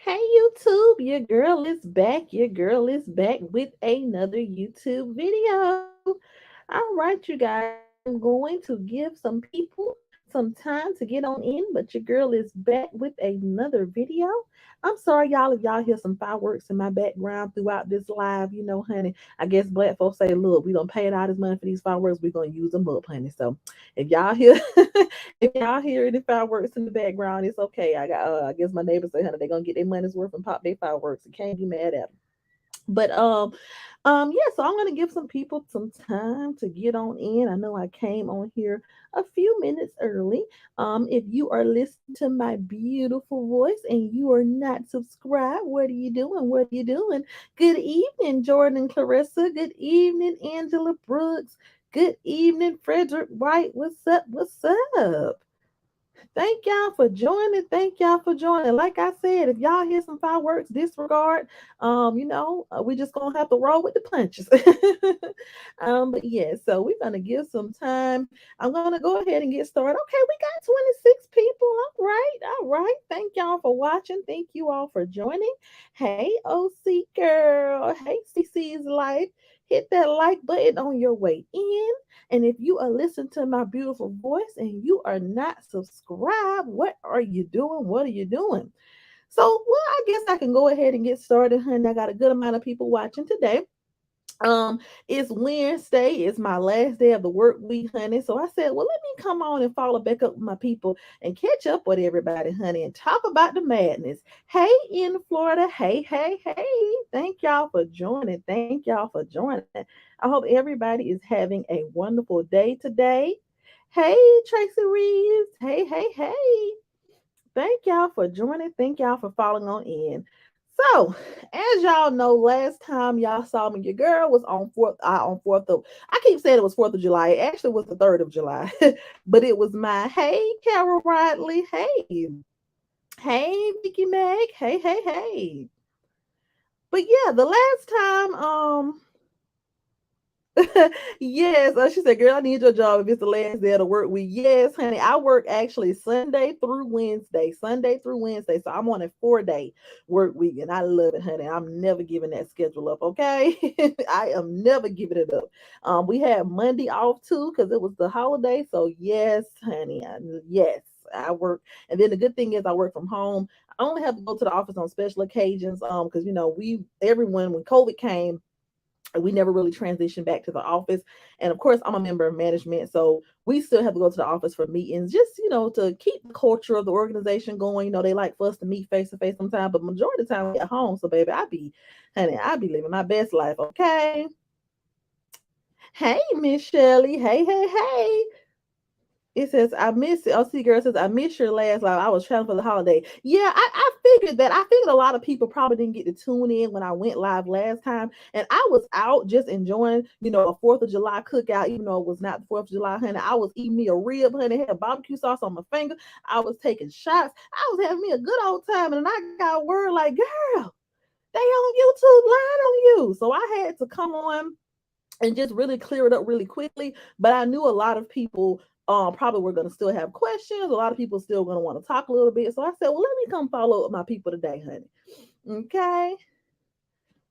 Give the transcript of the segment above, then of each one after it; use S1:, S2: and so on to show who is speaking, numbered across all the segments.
S1: Hey YouTube, your girl is back. Your girl is back with another YouTube video. All right, you guys, I am going to give some people some time to get on in, but your girl is back with another video. I'm sorry, y'all, if y'all hear some fireworks in my background throughout this live. Honey, I guess black folks say, look, we don't pay all this money for these fireworks, we're gonna use them up, honey. So if y'all hear if y'all hear any fireworks in the background, it's okay. I guess my neighbors say, honey, they're gonna get their money's worth and pop their fireworks. You can't be mad at them. But yeah, so I'm gonna give some people some time to get on in. I know I came on here a few minutes early. If you are listening to my beautiful voice and you are not subscribed, what are you doing? What are you doing? Good evening, Jordan and Clarissa. Good evening, Angela Brooks. Good evening, Frederick White. What's up? What's up? Thank y'all for joining. Thank y'all for joining. Like I said, if y'all hear some fireworks, disregard. We just gonna have to roll with the punches. But yeah, so we're gonna give some time. I'm gonna go ahead and get started. Okay, we got 26 people. All right, all right. Thank y'all for watching. Thank you all for joining. Hey, OC girl. Hey, CC's life. Hit that like button on your way in. And if you are listening to my beautiful voice and you are not subscribed, what are you doing? What are you doing? So, well, I guess I can go ahead and get started, honey. I got a good amount of people watching today. It's Wednesday, it's my last day of the work week, honey. So I said, well, let me come on and follow back up with my people and catch up with everybody, honey, and talk about the madness. Hey, in Florida, hey, hey, hey. Thank y'all for joining. Thank y'all for joining. I hope everybody is having a wonderful day today. Hey, Tracy Reeves. Hey, hey, hey. Thank y'all for joining. Thank y'all for following on in. So, as y'all know, last time y'all saw me, your girl was on fourth of. I keep saying it was 4th of July. It actually was the 3rd of July, but it was my hey Carol Riley, hey Vicky Mag, hey. But yeah, the last time, yes, she said, "Girl, I need your job if it's the last day of the work week." Yes, honey, I work actually Sunday through Wednesday, Sunday through Wednesday. So I'm on a 4-day work week, and I love it, honey. I'm never giving that schedule up. Okay, I am never giving it up. We had Monday off too because it was the holiday. So yes, honey, yes. I work, and then the good thing is I work from home. I only have to go to the office on special occasions. Because we everyone when COVID came, we never really transitioned back to the office. And of course, I'm a member of management, so we still have to go to the office for meetings, just to keep the culture of the organization going. They like for us to meet face to face sometimes, but majority of the time we at home. So baby, I be living my best life. Okay. Hey, Miss Shelley. Hey. It says, I miss it. LC Girl says, I miss your last live. I was traveling for the holiday. Yeah, I figured that. I figured a lot of people probably didn't get to tune in when I went live last time. And I was out just enjoying, a 4th of July cookout, even though it was not the 4th of July, honey. I was eating me a rib, honey, had barbecue sauce on my finger. I was taking shots. I was having me a good old time. And I got word like, girl, they on YouTube, lying on you. So I had to come on and just really clear it up really quickly. But I knew a lot of people probably were going to still have questions. A lot of people still going to want to talk a little bit. So I said, well, let me come follow up my people today, honey. Okay.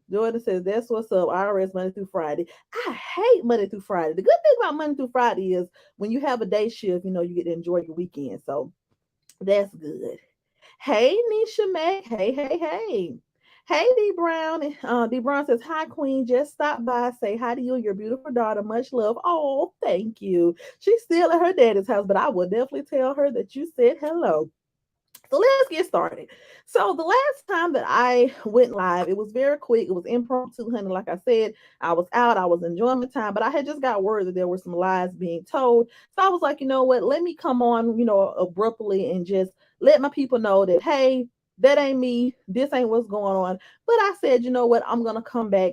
S1: Jordan says, that's what's up. IRS Monday through Friday. I hate Monday through Friday. The good thing about Monday through Friday is when you have a day shift, you get to enjoy your weekend. So that's good. Hey, Nisha Mac. Hey. Hey, D Brown. D Brown says, hi, Queen. Just stop by. Say hi to you and your beautiful daughter. Much love. Oh, thank you. She's still at her daddy's house, but I will definitely tell her that you said hello. So let's get started. So the last time that I went live, it was very quick. It was impromptu, honey. Like I said, I was out. I was enjoying my time, but I had just got word that there were some lies being told. So I was like, you know what? Let me come on, abruptly and just let my people know that, hey, that ain't me. This ain't what's going on. But I said, you know what? I'm gonna come back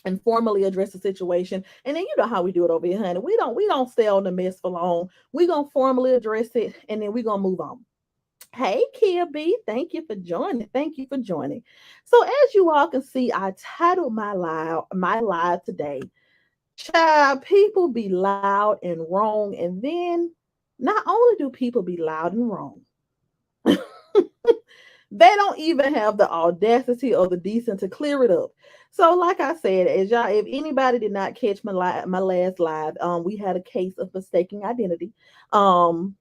S1: and formally address the situation. And then you know how we do it over here, honey. We don't stay on the mess for long. We're gonna formally address it and then we're gonna move on. Hey, Kia B, thank you for joining. Thank you for joining. So, as you all can see, I titled my live today, Child, people be loud and wrong. And then not only do people be loud and wrong, They don't even have the audacity or the decent to clear it up. So, like I said, as y'all, if anybody did not catch my last live, we had a case of mistaking identity. Um,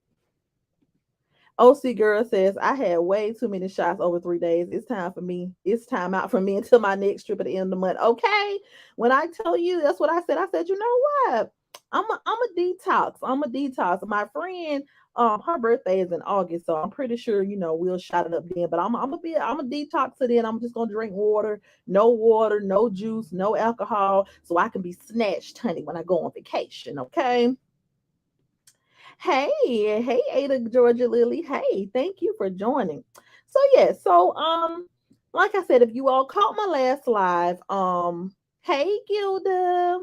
S1: OC girl says I had way too many shots over 3 days. It's time for me. It's time out for me until my next trip at the end of the month. Okay. When I tell you that's what I said. I said, you know what? I'm a detox. I'm a detox. My friend, her birthday is in August, so I'm pretty sure we'll shot it up then. But I'm a detox it in. I'm just gonna drink water, no juice, no alcohol, so I can be snatched, honey, when I go on vacation. Okay. Hey, hey, Ada Georgia Lily. Hey, thank you for joining. So yeah, like I said, if you all caught my last live, hey Gilda,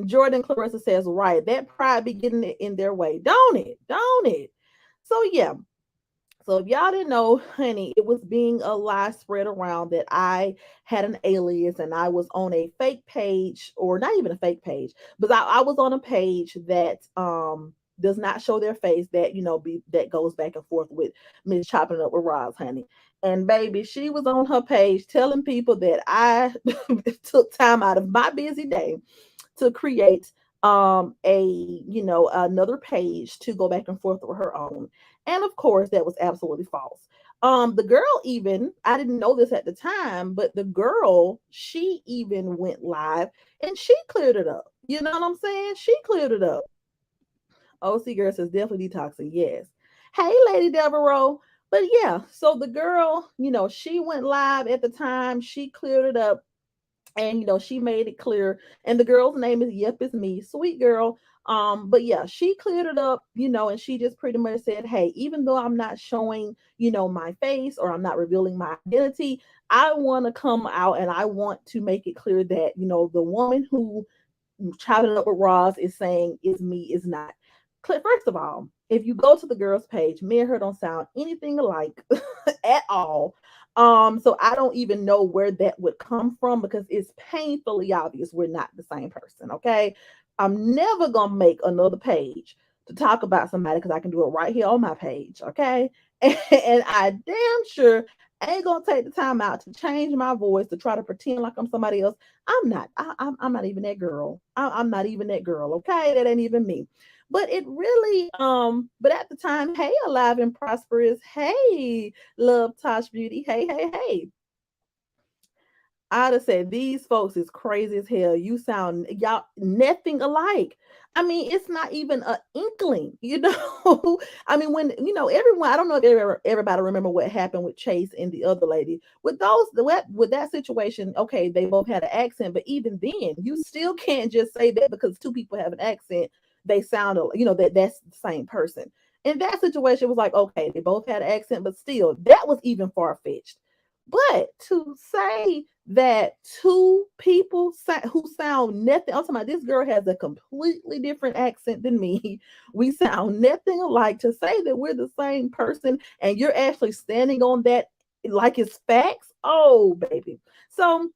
S1: Jordan Clarissa says, right, that pride be getting it in their way, don't it? Don't it? So yeah, so if y'all didn't know, honey, it was being a lie spread around that I had an alias and I was on a fake page, or not even a fake page, but I was on a page that does not show their face, that that goes back and forth with Miss Chopping It Up with Roz, honey. And baby, she was on her page telling people that I took time out of my busy day to create a another page to go back and forth with her own. And of course that was absolutely false. The girl, even, I didn't know this at the time, but the girl, she even went live and she cleared it up. You know what I'm saying? She cleared it up. OC girl says definitely detoxing. Yes. Hey, Lady Devereaux. But yeah, so the girl, she went live at the time. She cleared it up, and she made it clear. And the girl's name is Yep It's Me, sweet girl. But yeah, she cleared it up, and she just pretty much said, hey, even though I'm not showing my face, or I'm not revealing my identity, I want to come out and I want to make it clear that the woman who chopping it up with Ross is saying is me is not. First of all, if you go to the girl's page, me and her don't sound anything alike at all. So I don't even know where that would come from, because it's painfully obvious we're not the same person. Okay. I'm never gonna make another page to talk about somebody, because I can do it right here on my page. Okay. And I damn sure ain't gonna take the time out to change my voice to try to pretend like I'm somebody else. I'm not. I'm not even that girl. I'm not even that girl. Okay, that ain't even me. But it really, but at the time, hey, alive and prosperous. Hey, love Tosh Beauty. Hey, hey, hey. I'd have said these folks is crazy as hell. You sound y'all nothing alike. I mean, it's not even an inkling, I mean, when everyone, I don't know if everybody remember what happened with Chase and the other lady. With that situation, okay, they both had an accent, but even then, you still can't just say that because two people have an accent, they sound, that's the same person. In that situation, it was like, okay, they both had an accent, but still, that was even far fetched. But to say that two people who sound nothing, I'm talking about this girl has a completely different accent than me. We sound nothing alike. To say that we're the same person and you're actually standing on that like it's facts. Oh, baby. So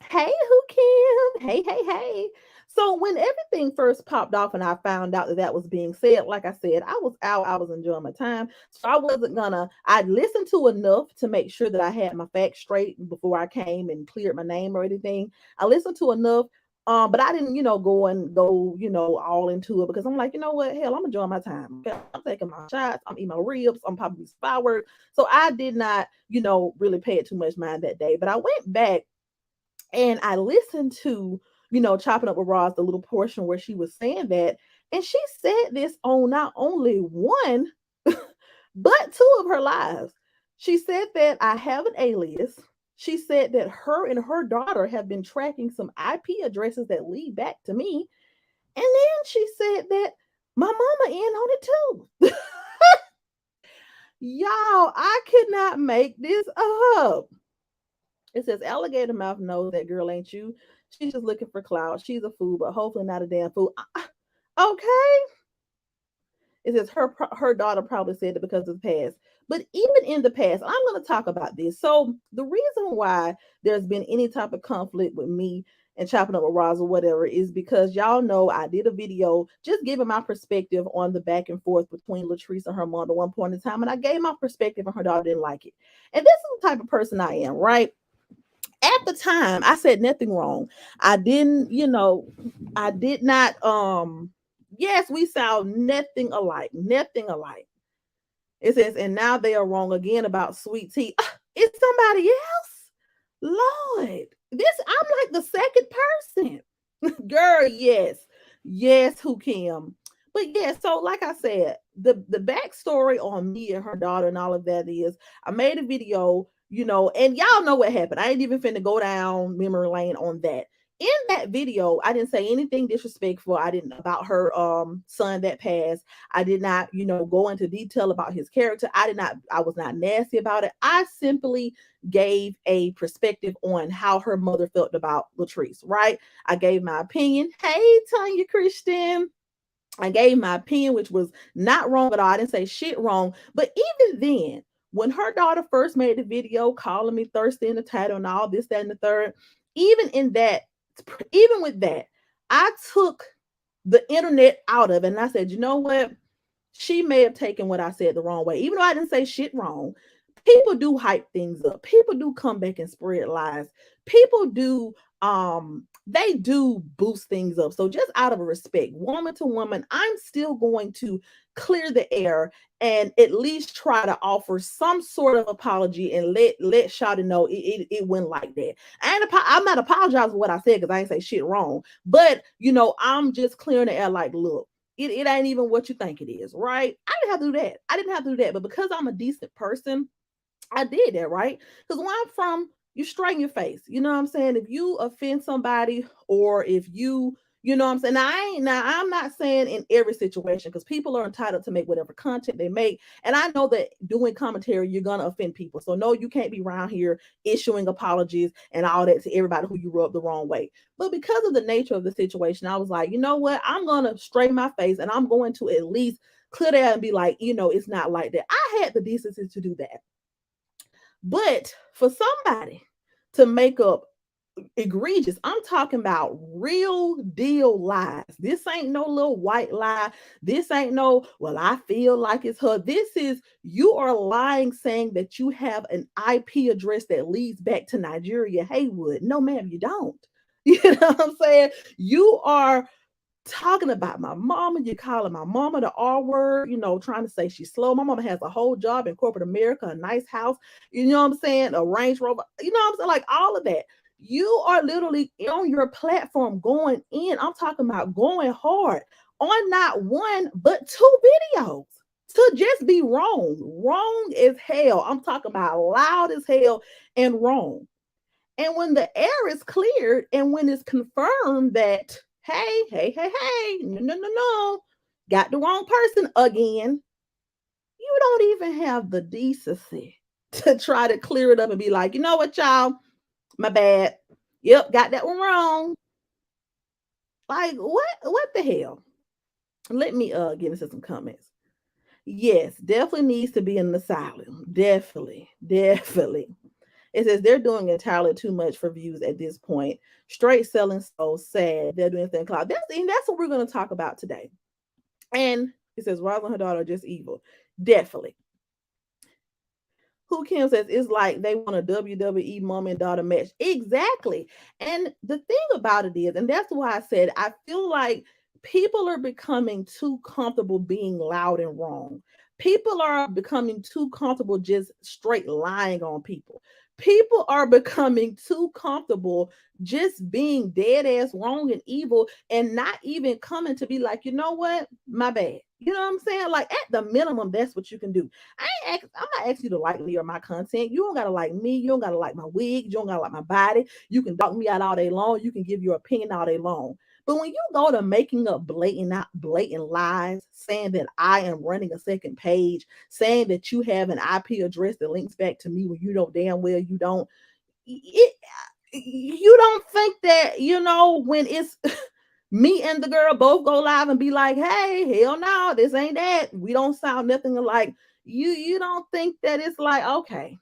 S1: hey, who can? Hey, hey, hey. So when everything first popped off and I found out that that was being said, like I said, I was out, I was enjoying my time. So I wasn't gonna, I listened to enough to make sure that I had my facts straight before I came and cleared my name or anything. I listened to enough, but I didn't, go, all into it, because I'm like, you know what, hell, I'm enjoying my time. Okay? I'm taking my shots, I'm eating my ribs, I'm popping these fireworks. So I did not, really pay it too much mind that day. But I went back and I listened to, Chopping Up with Roz, the little portion where she was saying that. And she said this on not only one, but two of her lives. She said that I have an alias. She said that her and her daughter have been tracking some IP addresses that lead back to me. And then she said that my mama in on it too. Y'all, I could not make this up. It says alligator mouth knows that girl ain't you. She's just looking for clout. She's a fool, but hopefully not a damn fool. Okay. It says her daughter probably said it because of the past. But even in the past, I'm going to talk about this. So the reason why there's been any type of conflict with me and chopping up with Roz or whatever is because y'all know I did a video just giving my perspective on the back and forth between Latrice and her mom at one point in time. And I gave my perspective and her daughter didn't like it. And this is the type of person I am, right? At the time, I said nothing wrong. I didn't, I did not, yes, we sound nothing alike, nothing alike. It says, and now they are wrong again about sweet tea. It's somebody else. Lord, I'm like the second person. Girl, yes. Yes, who Kim. But yeah, so like I said, the backstory on me and her daughter and all of that is I made a video, and y'all know what happened. I ain't even finna go down memory lane on that. In that video, I didn't say anything disrespectful. I didn't about her son that passed. I did not, go into detail about his character. I was not nasty about it. I simply gave a perspective on how her mother felt about Latrice, right? I gave my opinion. Hey, Tanya Christian. I gave my opinion, which was not wrong at all. I didn't say shit wrong. But even then, when her daughter first made the video calling me thirsty in the title and all this, that, and the third, even in that, even with that, I took the internet out of it and I said, you know what? She may have taken what I said the wrong way. Even though I didn't say shit wrong, people do hype things up. People do come back and spread lies. People do they do boost things up. So just out of respect, woman to woman, I'm still going to clear the air and at least try to offer some sort of apology and let Shawty know it went like that. I'm not apologizing for what I said because I ain't say shit wrong. But I'm just clearing the air like, look, it ain't even what you think it is, right? I didn't have to do that. I didn't have to do that. But because I'm a decent person, I did that, right? Because where I'm from, you straighten your face. You know what I'm saying? If you offend somebody or if you know what I'm saying? I'm not saying in every situation because people are entitled to make whatever content they make. And I know that doing commentary, you're gonna offend people. So no, you can't be around here issuing apologies and all that to everybody who you rub the wrong way. But because of the nature of the situation, I was like, you know what? I'm gonna straighten my face and I'm going to at least clear that and be like, it's not like that. I had the decency to do that. But for somebody to make up egregious, I'm talking about real deal lies. This ain't no little white lie. This ain't no, well, I feel like it's her. This is, you are lying saying that you have an IP address that leads back to Nigeria, Haywood. No, ma'am, you don't. You know what I'm saying? You are talking about my mama. You're calling my mama the R word, trying to say she's slow. My mama has a whole job in corporate America, a nice house, you know what I'm saying? A Range Rover, you know what I'm saying? Like all of that. You are literally on your platform going in. I'm talking about going hard on not one, but two videos to just be wrong as hell. I'm talking about loud as hell and wrong. And when the air is cleared and when it's confirmed that, hey, no, got the wrong person again, you don't even have the decency to try to clear it up and be like, you know what, y'all, my bad. Yep, got that one wrong. Like, what the hell? Let me get into some comments. Yes, definitely needs to be in the asylum. Definitely. It says they're doing entirely too much for views at this point. Straight selling so sad. They're doing anything cloud. That's what we're going to talk about today. And it says Roz and her daughter are just evil. Definitely. Who Kim says it's like they want a WWE mom and daughter match. Exactly. And the thing about it is, and that's why I said I feel like people are becoming too comfortable being loud and wrong. People are becoming too comfortable just straight lying on people. People are becoming too comfortable just being dead ass wrong and evil and not even coming to be like, you know what? My bad. You know what I'm saying? Like at the minimum, that's what you can do. I'm not asking you to like me or my content. You don't gotta like me. You don't gotta like my wig. You don't gotta like my body. You can dog me out all day long. You can give your opinion all day long. But when you go to making up blatant lies, saying that I am running a second page, saying that you have an IP address that links back to me when you know damn well you don't, you don't think that when it's me and the girl both go live and be like, hey, hell no, this ain't that. We don't sound nothing alike. You don't think that it's like, okay,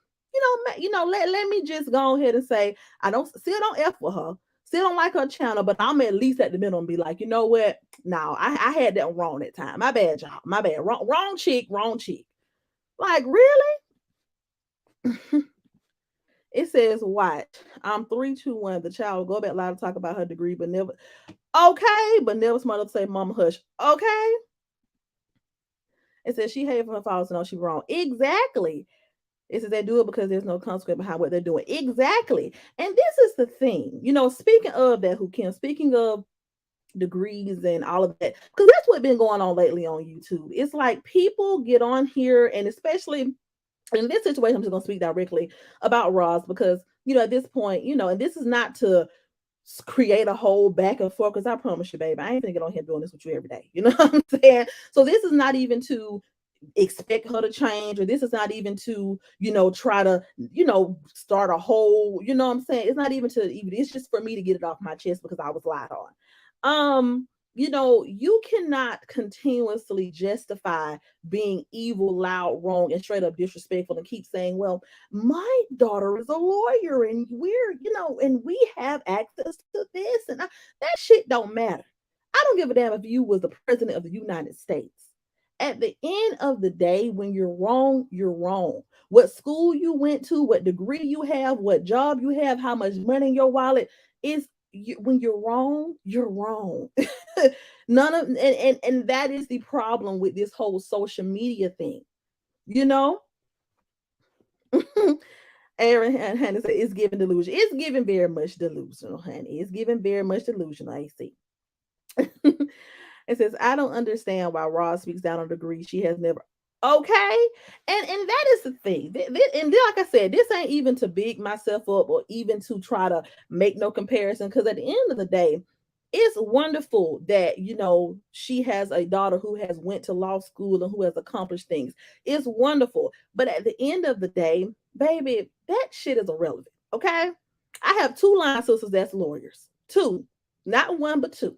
S1: let me just go ahead and say, I don't still don't F with her. Still don't like her channel, but I'm at least at the middle and be like, you know what? No, I had that wrong that time. My bad, y'all. My bad. Wrong chick, wrong chick. Like, really? It says, watch. I'm 321. The child will go back loud and talk about her degree, but never. Okay, but never smart enough to say, Mama, hush. Okay. It says she hated for her fathers to know she wrong. Exactly. It says they do it because there's no consequence behind what they're doing. Exactly. And this is the thing. Speaking of that, who can, speaking of degrees and all of that, because that's what's been going on lately on YouTube. It's like people get on here, and especially in this situation, I'm just going to speak directly about Ross because, at this point, and this is not to create a whole back and forth because I promise you, baby, I ain't gonna get on here doing this with you every day. You know what I'm saying? So this is not even to expect her to change, or this is not even to try to start a whole, what I'm saying, it's not even to even, it's just for me to get it off my chest because I was lied on. You cannot continuously justify being evil, loud, wrong, and straight up disrespectful and keep saying, well, my daughter is a lawyer and and we have access to this, and that shit don't matter. I don't give a damn if you was the president of the United States. At the end of the day, when you're wrong, you're wrong. What school you went to, what degree you have, what job you have, how much money in your wallet is, when you're wrong, you're wrong. None of and that is the problem with this whole social media thing. You know, Aaron and Hannah said it's giving delusion. It's giving very much delusional, honey. It's giving very much delusional. I see. It says, I don't understand why Ross speaks down on degree she has never. Okay. And that is the thing. And then, like I said, this ain't even to big myself up or even to try to make no comparison. Because at the end of the day, it's wonderful that she has a daughter who has went to law school and who has accomplished things. It's wonderful. But at the end of the day, baby, that shit is irrelevant. Okay. I have two line sisters that's lawyers. Two. Not one, but two.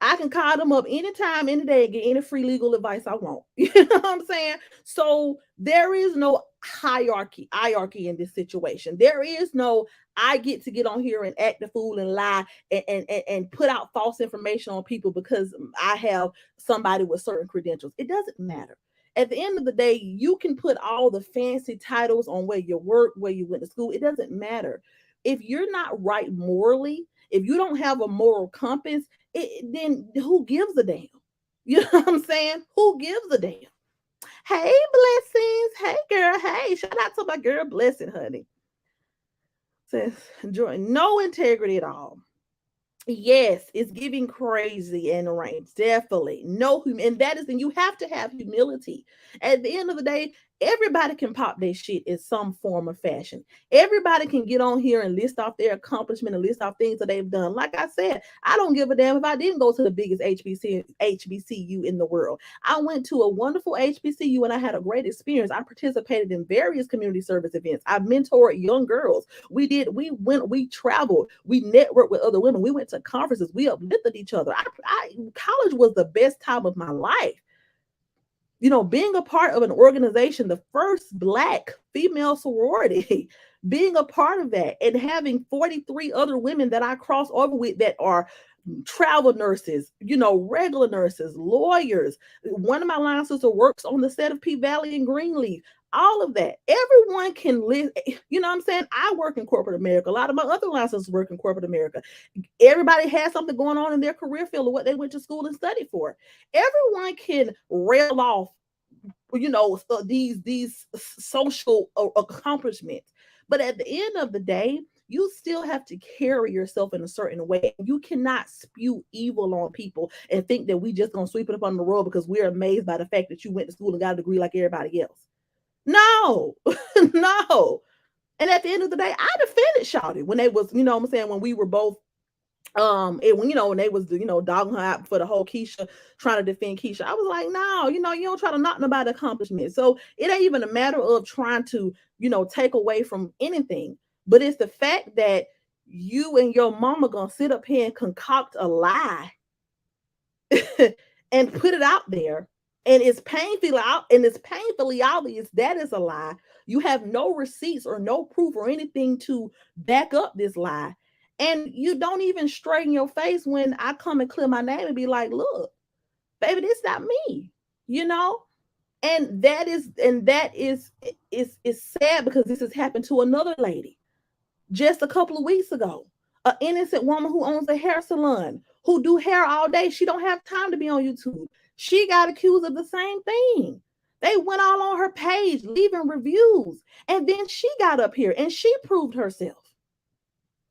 S1: I can call them up anytime, any day, and get any free legal advice I want. You know what I'm saying? So there is no hierarchy in this situation. There is no I get on here and act the fool and lie and put out false information on people because I have somebody with certain credentials. It doesn't matter. At the end of the day, you can put all the fancy titles on where you work, where you went to school. It doesn't matter. If you're not right morally, if you don't have a moral compass, then who gives a damn? You know what I'm saying? Who gives a damn? Hey, blessings. Hey, girl. Hey, shout out to my girl, Blessing, honey. Says, no integrity at all. Yes, it's giving crazy and range. Definitely. No, and that is, and you have to have humility. At the end of the day, everybody can pop their shit in some form of fashion. Everybody can get on here and list off their accomplishment and list off things that they've done. Like I said, I don't give a damn if I didn't go to the biggest HBCU in the world. I went to a wonderful HBCU and I had a great experience. I participated in various community service events. I mentored young girls. We traveled, we networked with other women. We went to conferences, we uplifted each other. College was the best time of my life. Being a part of an organization, the first Black female sorority, being a part of that and having 43 other women that I cross over with that are travel nurses, regular nurses, lawyers. One of my line sisters works on the set of P Valley and Greenleaf. All of that. Everyone can live, you know what I'm saying? I work in corporate America. A lot of my other line sisters work in corporate America. Everybody has something going on in their career field or what they went to school and studied for. Everyone can rail off, these social accomplishments. But at the end of the day, you still have to carry yourself in a certain way. You cannot spew evil on people and think that we just gonna sweep it up on the road because we're amazed by the fact that you went to school and got a degree like everybody else. No, no. And at the end of the day, I defended Shawty when they was, what I'm saying, when we were both when they was dogging her out for the whole Keisha, trying to defend Keisha, I was like, no, you don't try to knock nobody accomplishment. So it ain't even a matter of trying to take away from anything, but it's the fact that you and your mama gonna sit up here and concoct a lie and put it out there, and it's painfully obvious that is a lie. You have no receipts or no proof or anything to back up this lie. And you don't even straighten your face when I come and clear my name and be like, look, baby, this not me, you know? And that is sad because this has happened to another lady just a couple of weeks ago. An innocent woman who owns a hair salon, who do hair all day. She don't have time to be on YouTube. She got accused of the same thing. They went all on her page, leaving reviews. And then she got up here and she proved herself.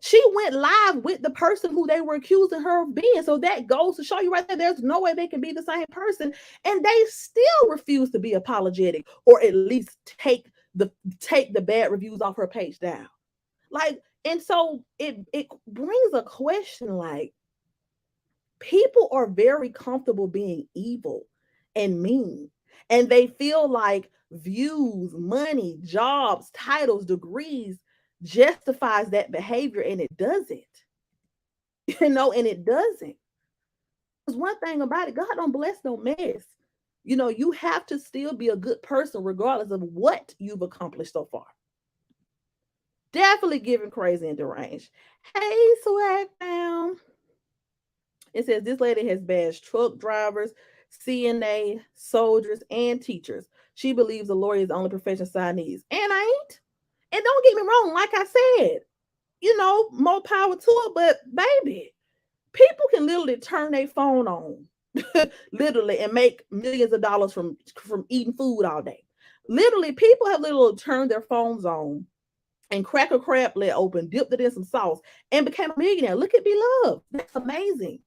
S1: She went live with the person who they were accusing her of being. So that goes to show you right there, there's no way they can be the same person. And they still refuse to be apologetic or at least take the bad reviews off her page down. Like, and so it brings a question like, people are very comfortable being evil and mean, and they feel like views, money, jobs, titles, degrees justifies that behavior, and it doesn't. And it doesn't. Because one thing about it, God don't bless no mess. You have to still be a good person regardless of what you've accomplished so far. Definitely giving crazy and deranged. Hey, swag fam. It says this lady has bashed truck drivers, CNA, soldiers, and teachers. She believes the lawyer is the only profession side needs. And I ain't. And don't get me wrong, like I said, more power to it. But baby, people can literally turn their phone on, literally, and make millions of dollars from eating food all day. Literally, people have literally turned their phones on and crack a crab leg open, dipped it in some sauce, and became a millionaire. Look at Beloved. That's amazing.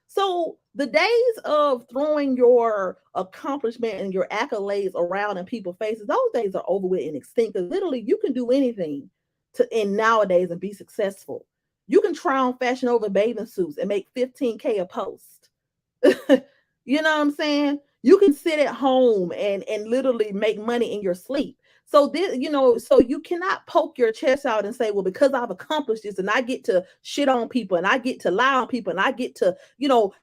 S1: So the days of throwing your accomplishment and your accolades around in people's faces, those days are over with and extinct. Because literally, you can do anything in nowadays and be successful. You can try on fashion over bathing suits and make 15K a post. You know what I'm saying? You can sit at home and literally make money in your sleep. So so you cannot poke your chest out and say, well, because I've accomplished this and I get to shit on people and I get to lie on people and I get to,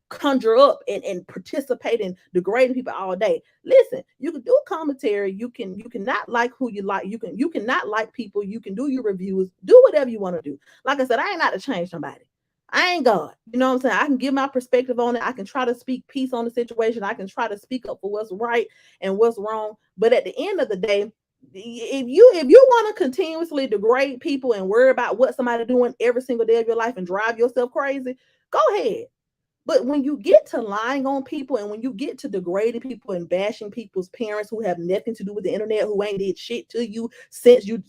S1: conjure up and participate in degrading people all day. Listen, you can do commentary. You can not like who you like. You can not like people. You can do your reviews, do whatever you want to do. Like I said, I ain't not to change somebody. I ain't God. You know what I'm saying? I can give my perspective on it. I can try to speak peace on the situation. I can try to speak up for what's right and what's wrong. But at the end of the day, if you want to continuously degrade people and worry about what somebody doing every single day of your life and drive yourself crazy, go ahead. But when you get to lying on people and when you get to degrading people and bashing people's parents who have nothing to do with the internet, who ain't did shit to you since you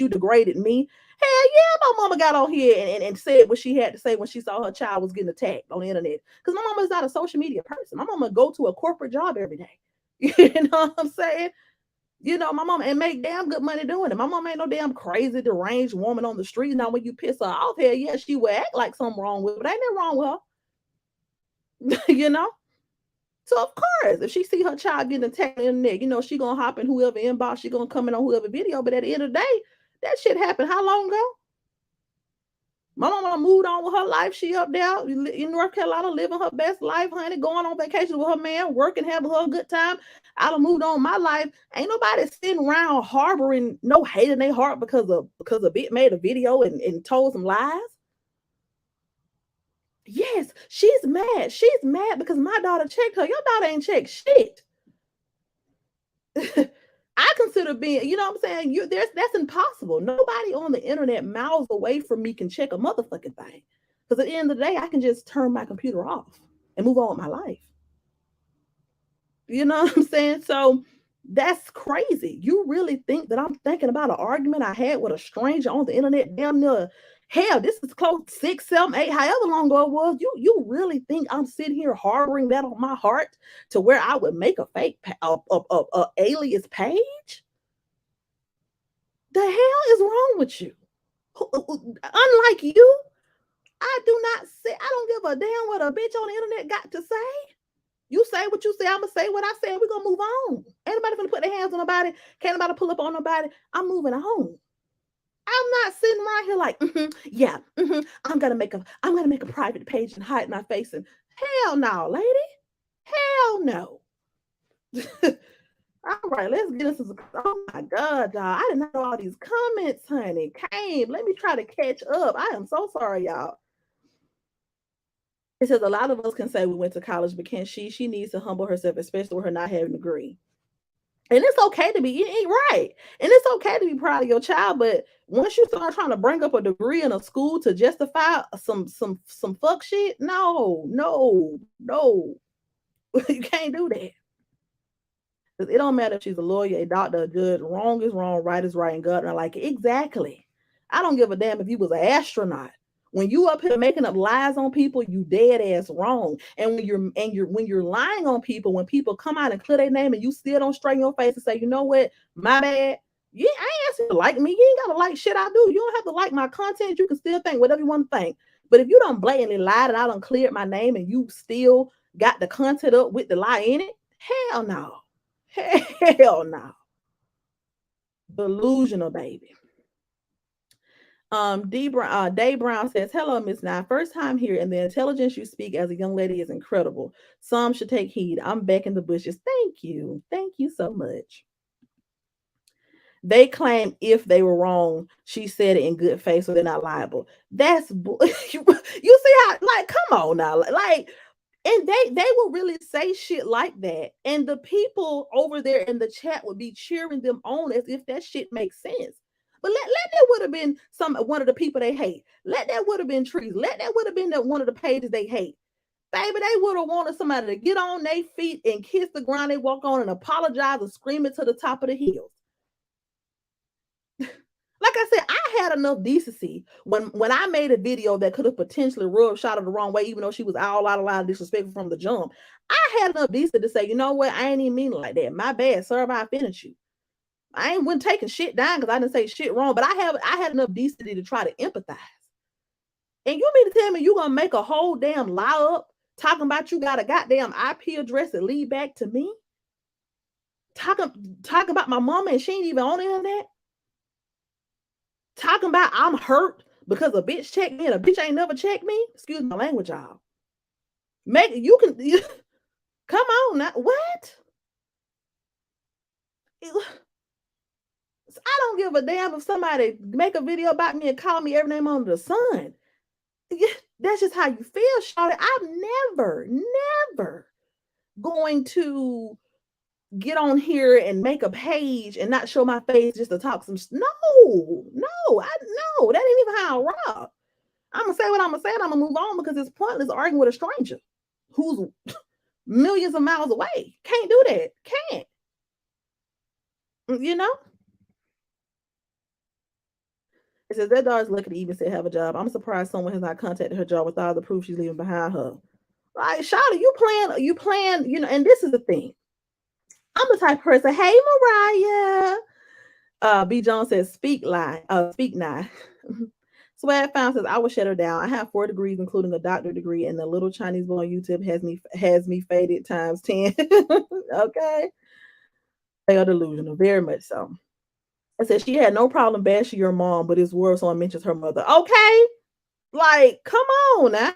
S1: degraded me, hell yeah, my mama got on here and said what she had to say when she saw her child was getting attacked on the internet. Because my mama is not a social media person. My mama go to a corporate job every day. You know what I'm saying? My mom and make damn good money doing it. My mom ain't no damn crazy, deranged woman on the street. Now, when you piss her off, hell yeah, she will act like something wrong with her, but ain't nothing wrong with her. you know? So, of course, if she see her child getting attacked on the internet, she going to hop in whoever inbox, she going to come in on whoever video. But at the end of the day, that shit happened how long ago? My mama moved on with her life. She up there in North Carolina living her best life, honey, going on vacation with her man, working, having her a good time. I done moved on my life. Ain't nobody sitting around harboring no hate in their heart because a bit made a video and told some lies. Yes, she's mad. She's mad because my daughter checked her. Your daughter ain't checked shit. I consider being, you know what I'm saying? That's impossible. Nobody on the internet miles away from me can check a motherfucking thing. Because at the end of the day, I can just turn my computer off and move on with my life. You know what I'm saying? So that's crazy. You really think that I'm thinking about an argument I had with a stranger on the internet damn near, hell, this is close 6, 7, 8, however long ago it was. You really think I'm sitting here harboring that on my heart to where I would make a fake alias page? The hell is wrong with you? Unlike you, I do not say, I don't give a damn what a bitch on the internet got to say. You say what you say, I'm gonna say what I say, we're gonna move on. Ain't nobody gonna put their hands on nobody, can't nobody pull up on nobody. I'm moving on. I'm not sitting around here like, yeah, I'm gonna make a private page and hide my face. And hell no, lady. Hell no. All right, let's get into some. Oh my God, y'all! I did not know all these comments, honey. Came. Let me try to catch up. I am so sorry, y'all. It says a lot of us can say we went to college, but can she? She needs to humble herself, especially with her not having a degree. And it's okay to be right, and it's okay to be proud of your child. But once you start trying to bring up a degree in a school to justify some fuck shit, no, no, no, you can't do that. Because it don't matter if she's a lawyer, a doctor, a judge. Wrong is wrong, right is right, and God and I like it. Exactly. I don't give a damn if you was an astronaut. When you up here making up lies on people, you dead ass wrong. And when you're lying on people, when people come out and clear their name and you still don't straighten your face and say, you know what, my bad. You I ain't asking you to like me. You ain't gotta like shit I do. You don't have to like my content. You can still think whatever you want to think. But if you don't blatantly lie that I don't cleared my name and you still got the content up with the lie in it, hell no. Hell no. Delusional, baby. Day Brown says, "Hello, Miss Nine. First time here, and the intelligence you speak as a young lady is incredible. Some should take heed. I'm back in the bushes. Thank you so much." They claim if they were wrong, she said it in good faith, so they're not liable. That's you see how like come on now, like and they will really say shit like that, and the people over there in the chat would be cheering them on as if that shit makes sense. But let that would have been some one of the people they hate. Let that would have been trees. Let that would have been one of the pages they hate. Baby, they would have wanted somebody to get on their feet and kiss the ground they walk on and apologize and scream it to the top of the hills. Like I said, I had enough decency when I made a video that could have potentially rubbed shot her the wrong way, even though she was all out of line disrespectful from the jump. I had enough decency to say, you know what, I ain't even mean it like that. My bad, sir, if I offended you. I ain't wasn't taking shit down because I didn't say shit wrong, but I had enough decency to try to empathize. And you mean to tell me you gonna make a whole damn lie up talking about you got a goddamn IP address that lead back to me? Talking about my mama and she ain't even on the internet? Talking about I'm hurt because a bitch checked me and a bitch ain't never checked me. Excuse my language, y'all. Make you can come on now. What? I don't give a damn if somebody make a video about me and call me every name under the sun. That's just how you feel, Charlotte. I'm never going to get on here and make a page and not show my face just to talk some. No, that ain't even how I rock. I'm gonna say what I'm gonna say, and I'm gonna move on because it's pointless arguing with a stranger who's millions of miles away. Can't do that. Can't. You know? It says that daughter's lucky to even say have a job. I'm surprised someone has not contacted her job with all the proof she's leaving behind her. Like, Shawty, you know, and this is the thing. I'm the type of person, hey Mariah. B. Jones says, speak now. Swag Found says, I will shut her down. I have 4 degrees, including a doctorate degree, and the little Chinese boy on YouTube has me faded times 10. Okay. They are delusional, very much so. I said she had no problem bashing your mom, but it's worse when mentions her mother. Okay. Like, come on now.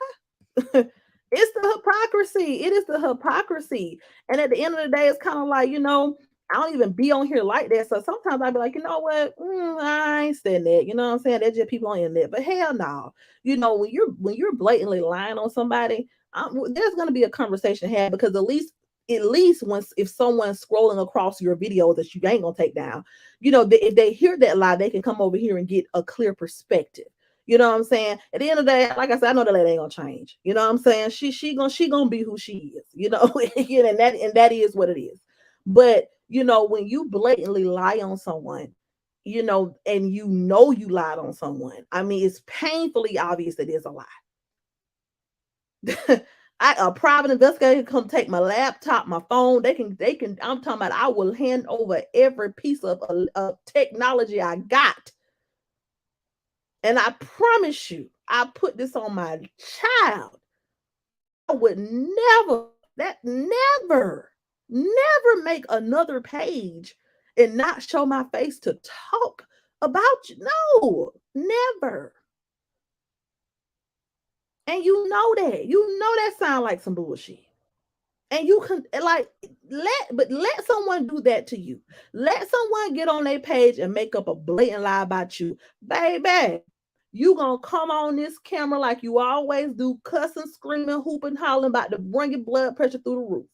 S1: It's the hypocrisy. It is the hypocrisy. And at the end of the day, it's kind of like, I don't even be on here like that. So sometimes I'd be like, you know what? I ain't saying that. You know what I'm saying? They're just people on the internet. But hell no. When you're blatantly lying on somebody, there's gonna be a conversation had because at least once if someone's scrolling across your video that you ain't gonna take down, if they hear that lie, they can come over here and get a clear perspective. You know what I'm saying? At the end of the day, like I said, I know that lady ain't gonna change. You know what I'm saying? She gonna be who she is. And that is what it is. But when you blatantly lie on someone, and you lied on someone, I mean, it's painfully obvious that it's a lie. A private investigator can come take my laptop, my phone. They can. I'm talking about. I will hand over every piece of technology I got, and I promise you, I put this on my child. I would never make another page and not show my face to talk about you. No, never. And you know that. You know that sound like some bullshit. And you can like let someone do that to you. Let someone get on their page and make up a blatant lie about you, baby. You gonna come on this camera like you always do, cussing, screaming, hooping, hollering, about to bring your blood pressure through the roof.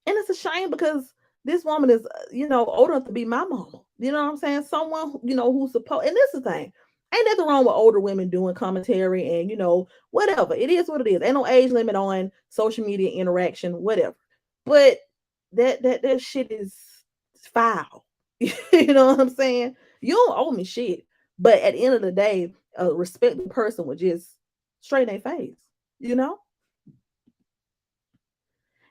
S1: And it's a shame because this woman is, old enough to be my mama. You know what I'm saying? Someone, who's supposed, and this is the thing. Ain't nothing wrong with older women doing commentary and, whatever. It is what it is. Ain't no age limit on social media interaction, whatever. But that shit is foul. You know what I'm saying? You don't owe me shit. But at the end of the day, a respected person would just straighten their face, you know?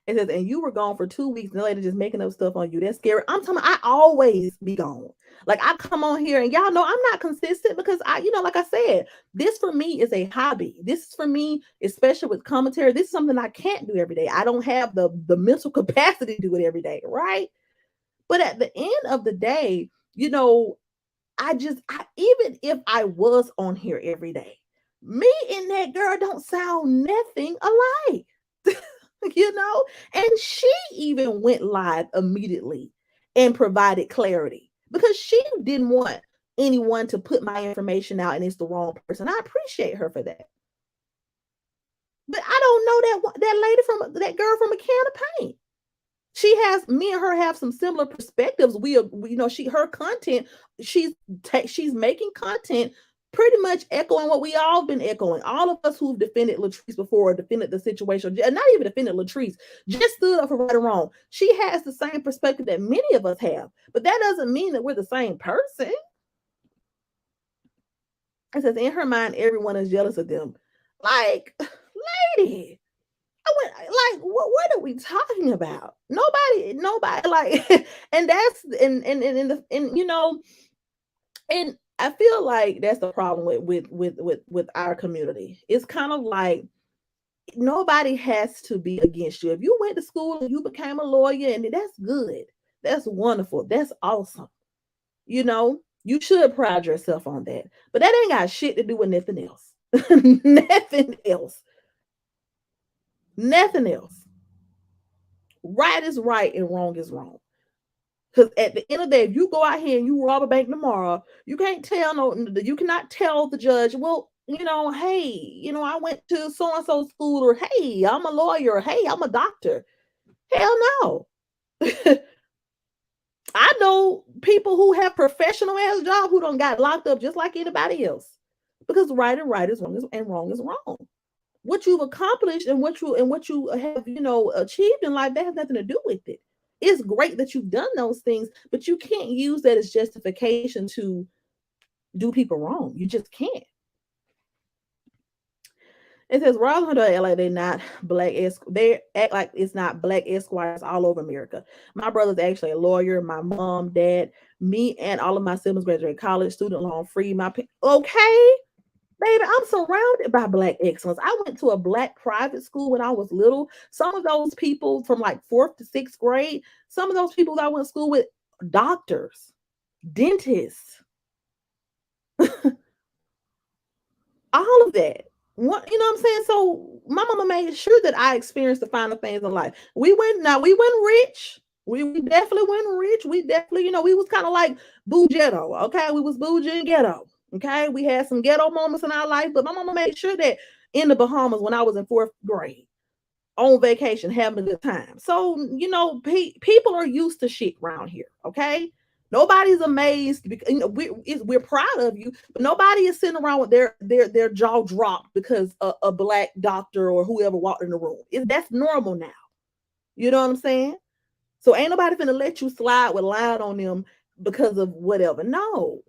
S1: It says, and you were gone for 2 weeks, and the lady just making up stuff on you. That's scary. I'm talking. I always be gone. Like I come on here, and y'all know I'm not consistent because like I said, this for me is a hobby. This is for me, especially with commentary. This is something I can't do every day. I don't have the mental capacity to do it every day, right? But at the end of the day, even if I was on here every day, me and that girl don't sound nothing alike. And she even went live immediately and provided clarity because she didn't want anyone to put my information out and it's the wrong person. I appreciate her for that. But I don't know that lady from that girl from a can of paint. She has me and her have some similar perspectives. Her content, she's making content pretty much echoing what we all been echoing. All of us who've defended Latrice before, defended the situation, not even defended Latrice, just stood up for right or wrong. She has the same perspective that many of us have, but that doesn't mean that we're the same person. It says in her mind, everyone is jealous of them. Like, lady, I went like, what are we talking about? Nobody, like, and that's and I feel like that's the problem with our community. It's kind of like nobody has to be against you. If you went to school and you became a lawyer, and that's good, that's wonderful, that's awesome. You should pride yourself on that. But that ain't got shit to do with nothing else. Nothing else. Nothing else. Right is right and wrong is wrong. Because at the end of the day, if you go out here and you rob a bank tomorrow, you cannot tell the judge, well, hey, I went to so and so school, or hey, I'm a lawyer, or hey, I'm a doctor. Hell no. I know people who have professional ass jobs who don't got locked up just like anybody else. Because right is wrong and wrong is wrong. What you've accomplished and what you have, achieved in life, that has nothing to do with it. It's great that you've done those things, but you can't use that as justification to do people wrong. You just can't. It says Ross Hunter act like they're not they act like it's not black esquires all over America. My brother's actually a lawyer. My mom, dad, me, and all of my siblings graduated college, student loan free. Okay, baby, I'm surrounded by black excellence. I went to a black private school when I was little. Some of those people from like 4th to 6th grade, some of those people that I went to school with, doctors, dentists, all of that. What I'm saying? So my mama made sure that I experienced the finer things in life. We went rich. We definitely went rich. We definitely, we was kind of like boo ghetto. Okay. We was bougie and ghetto. Okay. We had some ghetto moments in our life, but my mama made sure that in the Bahamas when I was in 4th grade, on vacation, having a good time. So, people are used to shit around here. Okay. Nobody's amazed because we're proud of you, but nobody is sitting around with their jaw dropped because a black doctor or whoever walked in the room. That's normal now. You know what I'm saying? So ain't nobody finna let you slide with lying on them because of whatever. No.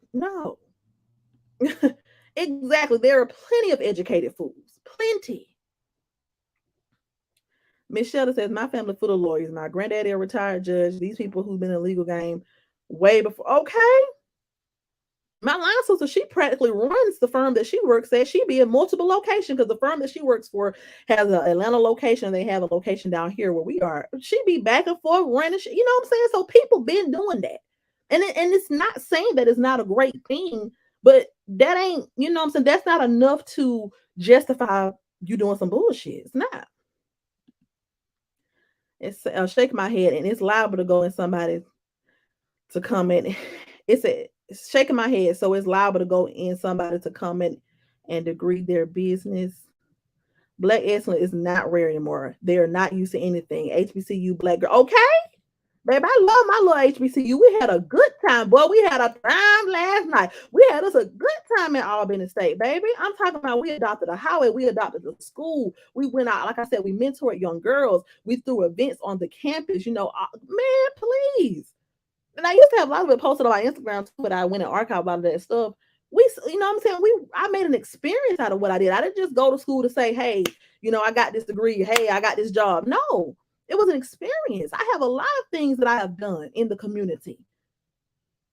S1: Exactly. There are plenty of educated fools. Plenty. Miss Shelter says, my family full of lawyers. My granddaddy a retired judge. These people who've been in the legal game way before. Okay. My line sister, she practically runs the firm that she works at. She be in multiple locations because the firm that she works for has an Atlanta location. They have a location down here where we are. She be back and forth running. You know what I'm saying? So people been doing that. And it's not saying that it's not a great thing, but that ain't, you know what I'm saying? That's not enough to justify you doing some bullshit. It's not. It's shaking my head, and it's liable to go in somebody to come in. It's shaking my head, so it's liable to go in somebody to come in and degree their business. Black excellence is not rare anymore. They are not used to anything. HBCU black girl. Okay, babe, I love my little HBCU. We had a good time, boy. We had a time last night. We had us a good time in Albany State, baby. I'm talking about we adopted a highway. We adopted a school. We went out, like I said, we mentored young girls. We threw events on the campus. Man, please. And I used to have a lot of it posted on my Instagram too, but I went and archived a lot of that stuff. You know what I'm saying? I made an experience out of what I did. I didn't just go to school to say, hey, I got this degree. Hey, I got this job. No, it was an experience. I have a lot of things that I have done in the community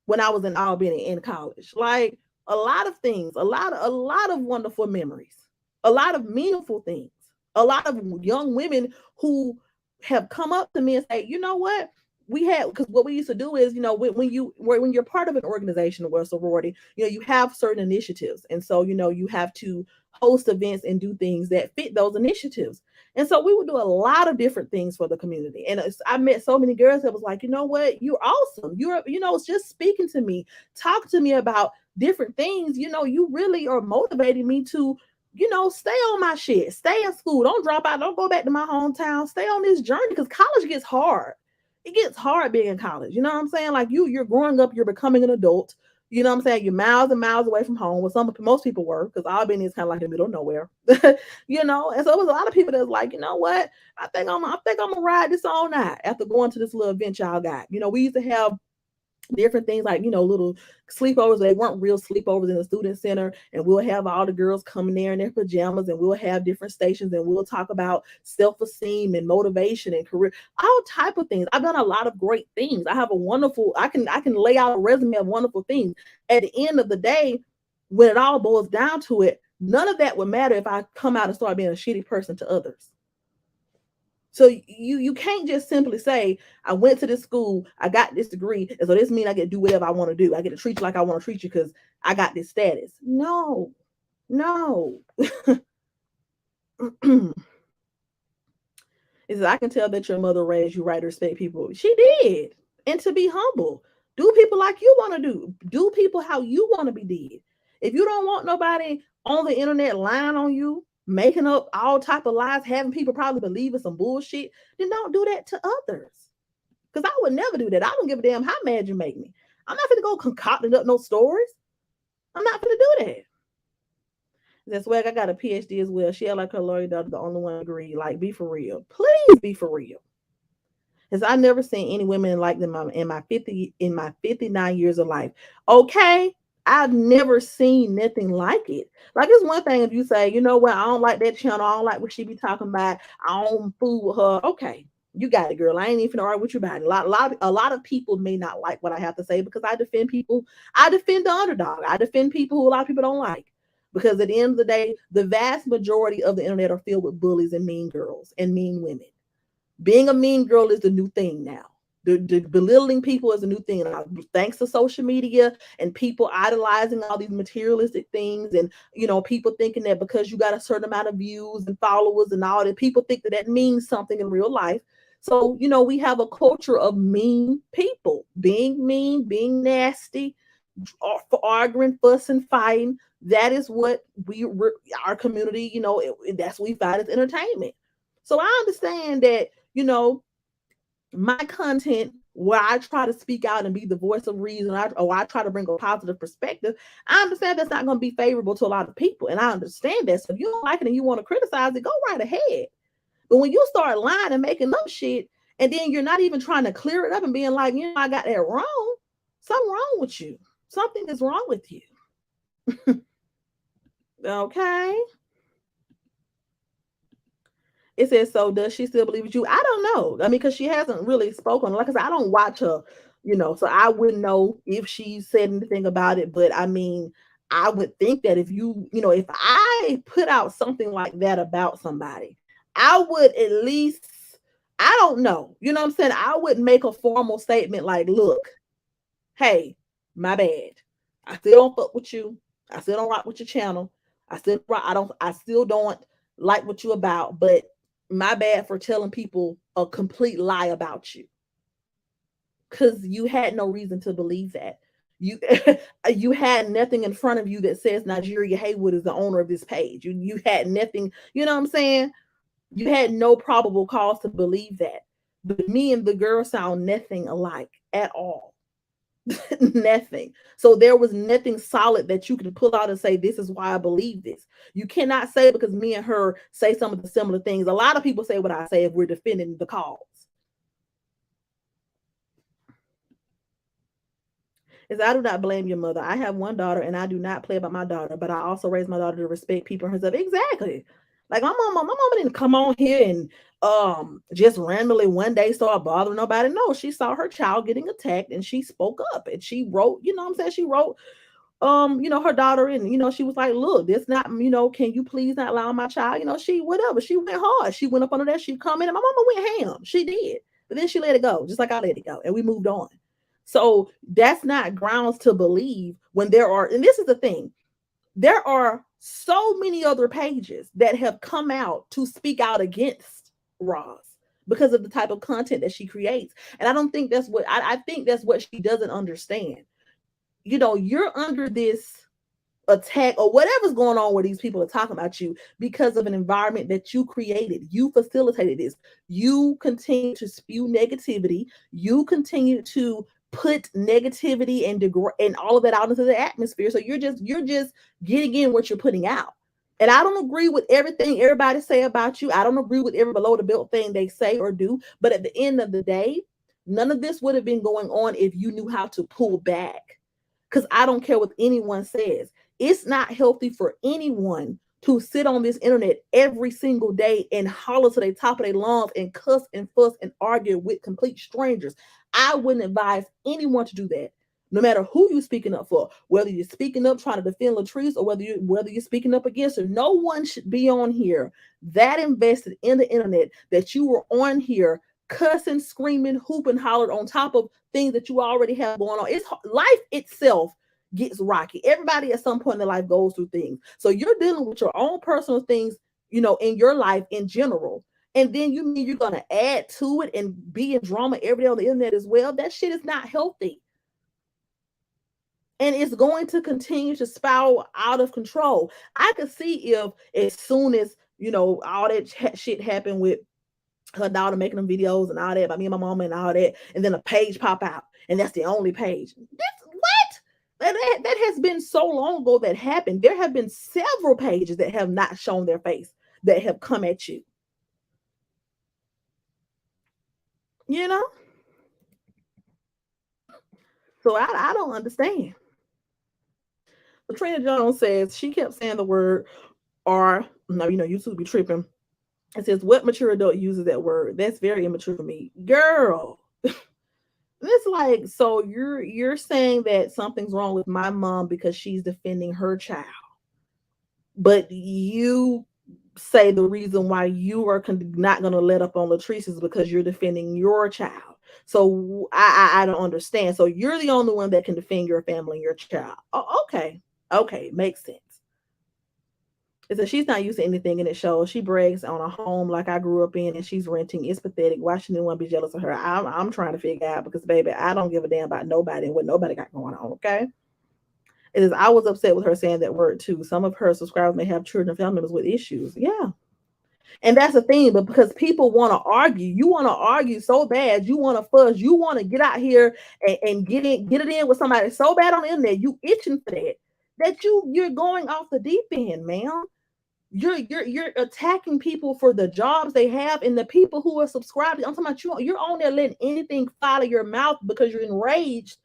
S1: when I was in Albany in college. Like a lot of things, a lot of wonderful memories, a lot of meaningful things, a lot of young women who have come up to me and say, you know what? We had, because what we used to do is, when you're part of an organization or a sorority, you have certain initiatives, and so you have to host events and do things that fit those initiatives. And so we would do a lot of different things for the community. And I met so many girls that was like, you know what, you're awesome. It's just speaking to me, talk to me about different things. You really are motivating me to, stay on my shit, stay in school, don't drop out, don't go back to my hometown, stay on this journey because college gets hard. It gets hard being in college. You know what I'm saying? Like you're growing up, you're becoming an adult. You know what I'm saying? You're miles and miles away from home. Well, most people were, because Albany is kind of like the middle of nowhere. And so it was a lot of people that was like, you know what? I think I'm gonna ride this all night after going to this little event y'all got. We used to have different things like little sleepovers. They weren't real sleepovers in the student center, and we'll have all the girls coming there in their pajamas, and we'll have different stations, and we'll talk about self-esteem and motivation and career, all type of things. I've done a lot of great things. I have a wonderful, I can lay out a resume of wonderful things. At the end of the day, when it all boils down to it, none of that would matter if I come out and start being a shitty person to others. So you can't just simply say, I went to this school, I got this degree, and so this means I get to do whatever I want to do. I get to treat you like I want to treat you because I got this status. No, no. It says, I can tell that your mother raised you right to respect people. She did. And to be humble. Do people like you want to do. Do people how you want to be did. If you don't want nobody on the internet lying on you, making up all type of lies, having people probably believe in some bullshit, then don't do that to others. Because I would never do that. I don't give a damn how mad you make me. I'm not gonna go concocting up no stories. I'm not gonna do that. That's why I got a PhD as well. She had like her lawyer daughter, the only one degree. Like, be for real. Please be for real. Because I never seen any women like them in my 59 years of life. Okay. I've never seen nothing like it. Like, it's one thing if you say, you know what, I don't like that channel, I don't like what she be talking about, I don't fool with her. Okay, you got it, girl. I ain't even argue with you about it. A lot of people may not like what I have to say because I defend people. I defend the underdog. I defend people who a lot of people don't like. Because at the end of the day, the vast majority of the internet are filled with bullies and mean girls and mean women. Being a mean girl is the new thing now. The belittling people is a new thing now, thanks to social media and people idolizing all these materialistic things, and people thinking that because you got a certain amount of views and followers and all that, people think that that means something in real life. So we have a culture of mean people, being mean, being nasty, arguing, fussing, fighting. That is what our community, that's what we find as entertainment. So I understand that, my content where I try to speak out and be the voice of reason, or I try to bring a positive perspective, I understand that's not going to be favorable to a lot of people. And I understand that. So if you don't like it and you want to criticize it, go right ahead. But when you start lying and making up shit, and then you're not even trying to clear it up and being like, I got that wrong, something wrong with you. Something is wrong with you. Okay. It says, so does she still believe you? I don't know. I mean, because she hasn't really spoken. Like I said, I don't watch her, so I wouldn't know if she said anything about it. But I mean, I would think that if I put out something like that about somebody, I would at least, I don't know. You know what I'm saying? I would make a formal statement like, look, hey, my bad. I still don't fuck with you. I still don't rock with your channel. I still don't like what you about, but my bad for telling people a complete lie about you, because you had no reason to believe that. You you had nothing in front of you that says Nigeria Haywood is the owner of this page. You had nothing, you know what I'm saying? You had no probable cause to believe that. But me and the girl sound nothing alike at all. Nothing. So there was nothing solid that you could pull out and say, this is why I believe this. You cannot say because me and her say some of the similar things. A lot of people say what I say if we're defending the cause. Is I do not blame your mother. I have one daughter and I do not play about my daughter, but I also raise my daughter to respect people and herself. Exactly. Like my mama didn't come on here and just randomly one day start bothering nobody. No, she saw her child getting attacked and she spoke up and she wrote, you know what I'm saying? She wrote her daughter in, she was like, look, this not, can you please not allow my child? She whatever. She went hard. She went up under that, she come in and my mama went ham. She did. But then she let it go, just like I let it go. And we moved on. So that's not grounds to believe when there are, and this is the thing, there are so many other pages that have come out to speak out against Roz because of the type of content that she creates. And I don't think that's what, I think that's what she doesn't understand. You're under this attack or whatever's going on where these people are talking about you because of an environment that you created. You facilitated this. You continue to spew negativity. You continue to put negativity and all of that out into the atmosphere. So you're just getting in what you're putting out. And I don't agree with everything everybody say about you. I don't agree with every below the belt thing they say or do. But at the end of the day, none of this would have been going on if you knew how to pull back. Because I don't care what anyone says. It's not healthy for anyone to sit on this internet every single day and holler to the top of their lungs and cuss and fuss and argue with complete strangers. I wouldn't advise anyone to do that. No matter who you're speaking up for, whether you're speaking up trying to defend Latrice or whether you're speaking up against her, no one should be on here that invested in the internet that you were on here cussing, screaming, hooping, hollered on top of things that you already have going on. It's life itself gets rocky. Everybody at some point in their life goes through things. So you're dealing with your own personal things, in your life in general. And then you mean you're going to add to it and be in drama every day on the internet as well? That shit is not healthy. And it's going to continue to spiral out of control. I could see if as soon as, all that shit happened with her daughter making them videos and all that about me and my mama and all that, and then a page pop out and that's the only page. That's what? That has been so long ago that happened. There have been several pages that have not shown their face that have come at you. So I don't understand. Latrina Jones says she kept saying the word "r." No, YouTube be tripping. It says, what mature adult uses that word? That's very immature for me. Girl. It's like, so you're saying that something's wrong with my mom because she's defending her child. But you say the reason why you are not going to let up on Latrice is because you're defending your child. So I don't understand. So you're the only one that can defend your family and your child. Oh, okay, makes sense. It says she's not used to anything in it shows. She brags on a home like I grew up in and she's renting. It's pathetic. Why shouldn't anyone be jealous of her? I'm trying to figure out because, baby, I don't give a damn about nobody and what nobody got going on, okay? It is, I was upset with her saying that word too. Some of her subscribers may have children and family members with issues. Yeah. And that's the thing, but because people want to argue, you want to argue so bad, you want to fuss, you want to get out here and get it in with somebody so bad on the internet, you itching for that you're going off the deep end, man. You're attacking people for the jobs they have and the people who are subscribed. I'm talking about you're on there letting anything fly out of your mouth because you're enraged,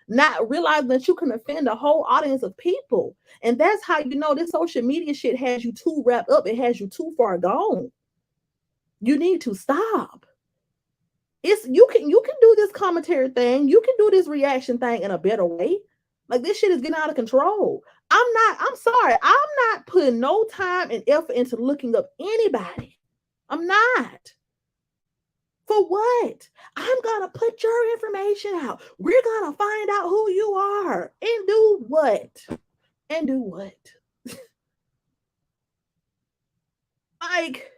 S1: not realizing that you can offend a whole audience of people. And that's how this social media shit has you too wrapped up. It has you too far gone. You need to stop. You can do this commentary thing. You can do this reaction thing in a better way. Like, this shit is getting out of control. I'm sorry. I'm not putting no time and effort into looking up anybody. I'm not. For what? I'm going to put your information out. We're going to find out who you are and do what? Like,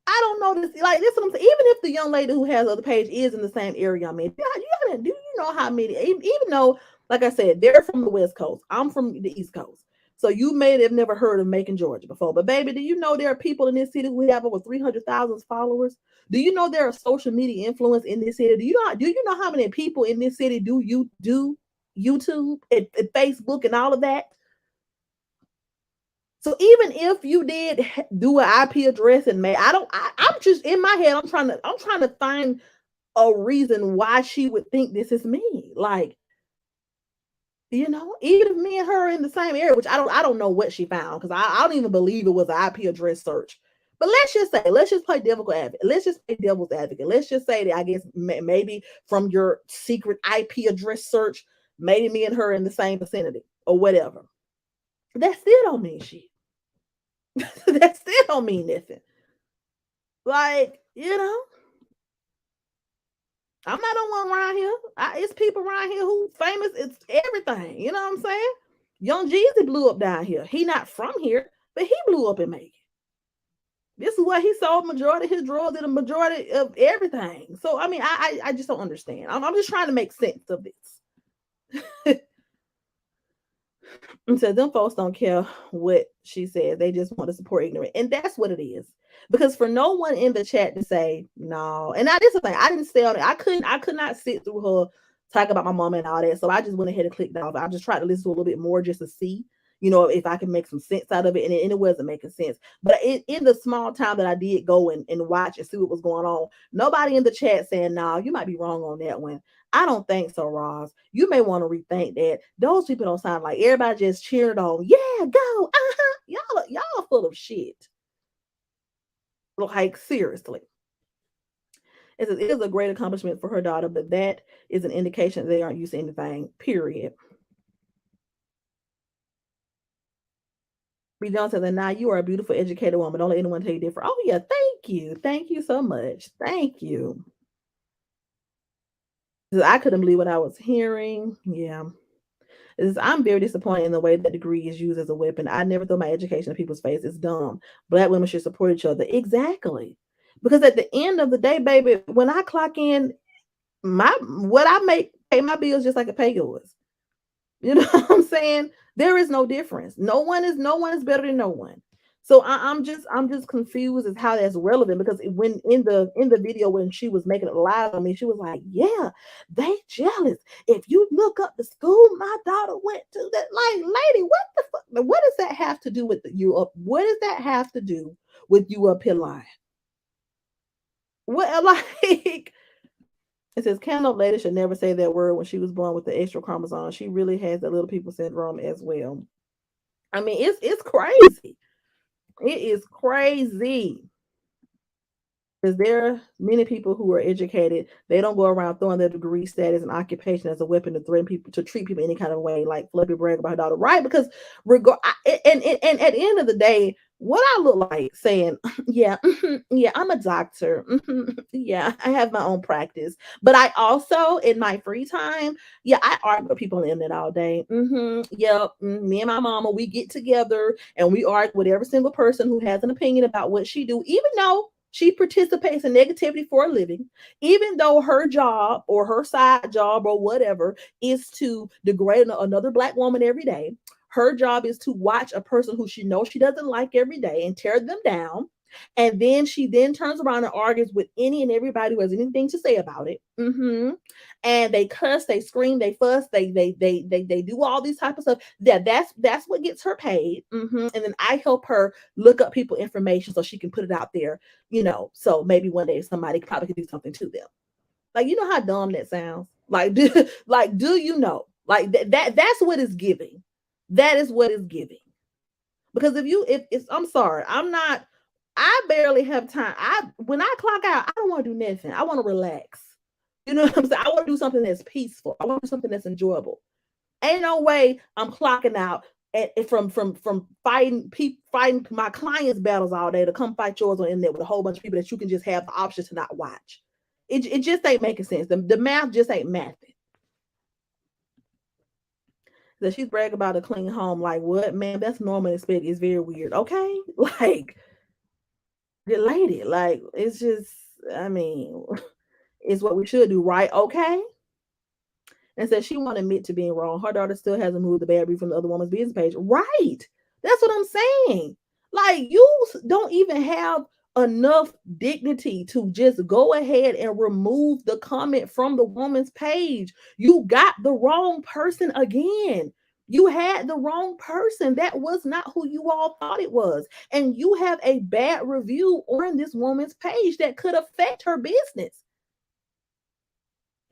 S1: I don't know this. Like this, is what I'm saying. Even if the young lady who has the other page is in the same area I'm in, do you know how many? Even though, like I said, they're from the West Coast, I'm from the East Coast. So you may have never heard of Macon, Georgia before. But baby, do you know there are people in this city who have over 300,000 followers? Do you know there are social media influence in this city? Do you know how many people in this city do YouTube and Facebook and all of that? So even if you did do an IP address and may I don't I'm just in my head I'm trying to find a reason why she would think this is me. Like, even if me and her are in the same area, which I don't know what she found because I don't even believe it was an IP address search. But let's just play devil's advocate. Let's just play devil's advocate. Let's just say that I guess maybe from your secret IP address search, maybe me and her in the same vicinity or whatever. That still don't mean shit. That still don't mean nothing. Like, I'm not the one around here. It's people around here who famous. It's everything. You know what I'm saying? Young Jeezy blew up down here. He not from here, but he blew up in Macon. This is where he sold majority of his drugs and a majority of everything. So I mean, I just don't understand. I'm just trying to make sense of this. And so them folks don't care what she says. They just want to support ignorant. And that's what it is. Because for no one in the chat to say no. And now this is the thing. I didn't stay on it. I could not sit through her talk about my mom and all that. So I just went ahead and clicked off. I just tried to listen to a little bit more just to see, if I can make some sense out of it. And it wasn't making sense. But in the small time that I did go and watch and see what was going on, nobody in the chat saying, no, you might be wrong on that one. I don't think so, Roz. You may want to rethink that. Those people don't sound like everybody just cheered on. Yeah, go. Y'all full of shit. Like seriously. It says it is a great accomplishment for her daughter, but that is an indication that they aren't used to anything. Period. B. Jones said that now you are a beautiful, educated woman. Don't let anyone tell you different. Oh yeah, thank you. Thank you so much. Thank you. I couldn't believe what I was hearing. Yeah. I'm very disappointed in the way that degree is used as a weapon. I never throw my education in people's face. It's dumb. Black women should support each other. Exactly. Because at the end of the day, baby, when I clock in, what I make pay my bills just like it pay yours. You know what I'm saying? There is no difference. No one is better than no one. So I'm just confused as how that's relevant because when in the video when she was making it live, I mean, she was like, "Yeah, they jealous. If you look up the school my daughter went to, that like, lady, what the fuck? What does that have to do with you up? What does that have to do with you up here lying? What like?" It says Candle Lady should never say that word when she was born with the extra chromosome. She really has that little people syndrome as well. I mean, it's crazy. It is crazy. Because there are many people who are educated. They don't go around throwing their degree status and occupation as a weapon to threaten people, to treat people any kind of way, like Fluffy brag about her daughter, right? Because and at the end of the day, what I look like saying, yeah, yeah, I'm a doctor, yeah, I have my own practice, but I also in my free time, yeah, I argue with people on the internet all day. Yep, me and my mama, we get together and we argue with every single person who has an opinion about what she do, even though she participates in negativity for a living, even though her job or her side job or whatever is to degrade another black woman every day. Her job is to watch a person who she knows she doesn't like every day and tear them down. And then she then turns around and argues with any and everybody who has anything to say about it. And they cuss, they scream, they fuss, they do all these type of stuff. That's what gets her paid. And then I help her look up people information so she can put it out there. So maybe one day somebody probably could do something to them. Like, you know how dumb that sounds. Like, do you know? Like that's what it's giving. That is what it's giving. Because if it's I'm sorry, I barely have time. When I clock out, I don't want to do nothing. I want to relax. You know what I'm saying? I want to do something that's peaceful. I want to do something that's enjoyable. Ain't no way I'm clocking out from fighting my clients' battles all day to come fight yours on the internet with a whole bunch of people that you can just have the option to not watch. It just ain't making sense. The math just ain't mathing. That she's bragging about a clean home, like what, man? That's normal and expected. It's very weird. Okay, like related. Like it's just, I mean, it's what we should do, right? Okay. And said she won't admit to being wrong. Her daughter still hasn't moved the bad review from the other woman's business page. Right. That's what I'm saying. Like you don't even have enough dignity to just go ahead and remove the comment from the woman's page. You got the wrong person again. You had the wrong person. That was not who you all thought it was. And you have a bad review on this woman's page that could affect her business.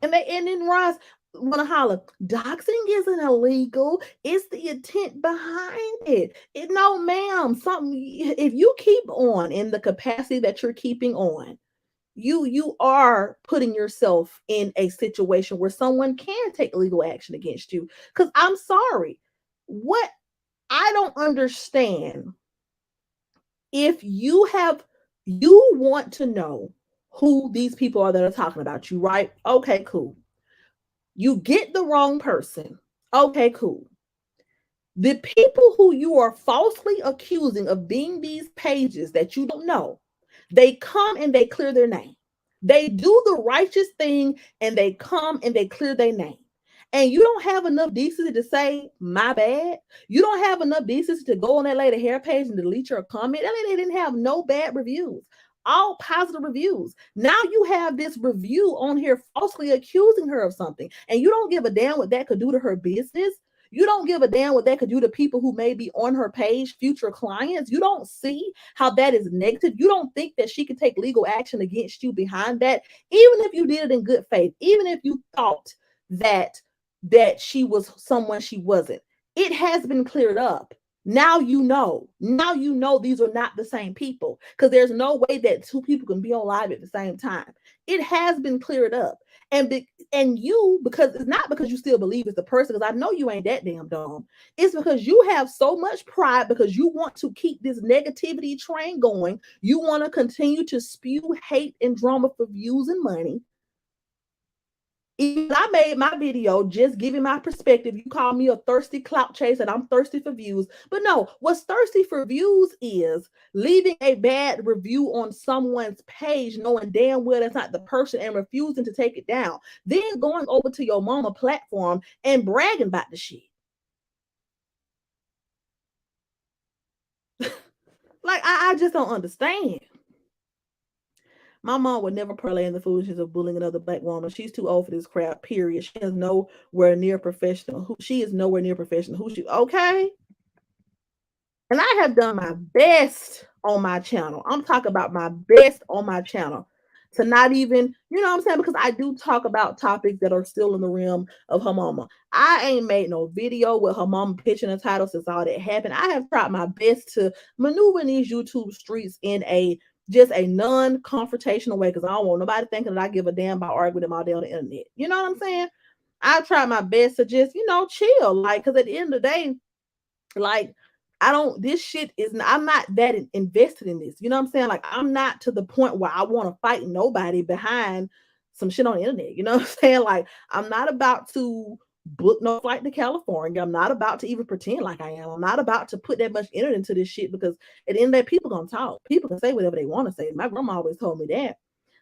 S1: And then Ross wanna holler, doxing isn't illegal. It's the intent behind it. No, ma'am. Something if you keep on in the capacity that you're keeping on, you are putting yourself in a situation where someone can take legal action against you. Because I'm sorry, what I don't understand if you want to know who these people are that are talking about you, right? Okay, cool. You get the wrong person. Okay, cool. The people who you are falsely accusing of being these pages that you don't know, they come and they clear their name. They do the righteous thing and they come and they clear their name. And you don't have enough decency to say, my bad. You don't have enough decency to go on that lady hair page and delete your comment. That lady didn't have no bad reviews, all positive reviews. Now you have this review on here falsely accusing her of something, and you don't give a damn what that could do to her business. You don't give a damn what that could do to people who may be on her page, future clients. You don't see how that is negative. You don't think that she could take legal action against you behind that, even if you did it in good faith, even if you thought that she was someone she wasn't. It has been cleared up. Now you know. Now you know these are not the same people, because there's no way that two people can be on live at the same time. It has been cleared up. And you, because it's not because you still believe it's the person, because I know you ain't that damn dumb. It's because you have so much pride, because you want to keep this negativity train going. You want to continue to spew hate and drama for views and money. Even I made my video just giving my perspective. You call me a thirsty clout chase and I'm thirsty for views. But no, what's thirsty for views is leaving a bad review on someone's page, knowing damn well that's not the person and refusing to take it down. Then going over to your mama platform and bragging about the shit. Like, I just don't understand. My mom would never parlay in the foolishness of bullying another black woman. She's too old for this crap, period. She is nowhere near professional. She is nowhere near professional. Okay? And I have done my best on my channel. I'm talking about my best on my channel to not even, you know what I'm saying? Because I do talk about topics that are still in the realm of her mama. I ain't made no video with her mama pitching a title since all that happened. I have tried my best to maneuver in these YouTube streets in just a non-confrontational way, because I don't want nobody thinking that I give a damn about arguing them all day on the internet. You know what I'm saying? I try my best to just, chill. Like, because at the end of the day, like, I don't, this shit is, I'm not that invested in this. You know what I'm saying? Like, I'm not to the point where I want to fight nobody behind some shit on the internet. You know what I'm saying? Like, I'm not about to book no flight to California. I'm not about to even pretend like I am. I'm not about to put that much energy into this shit, because at the end of the day, people gonna talk. People can say whatever they want to say. My grandma always told me that.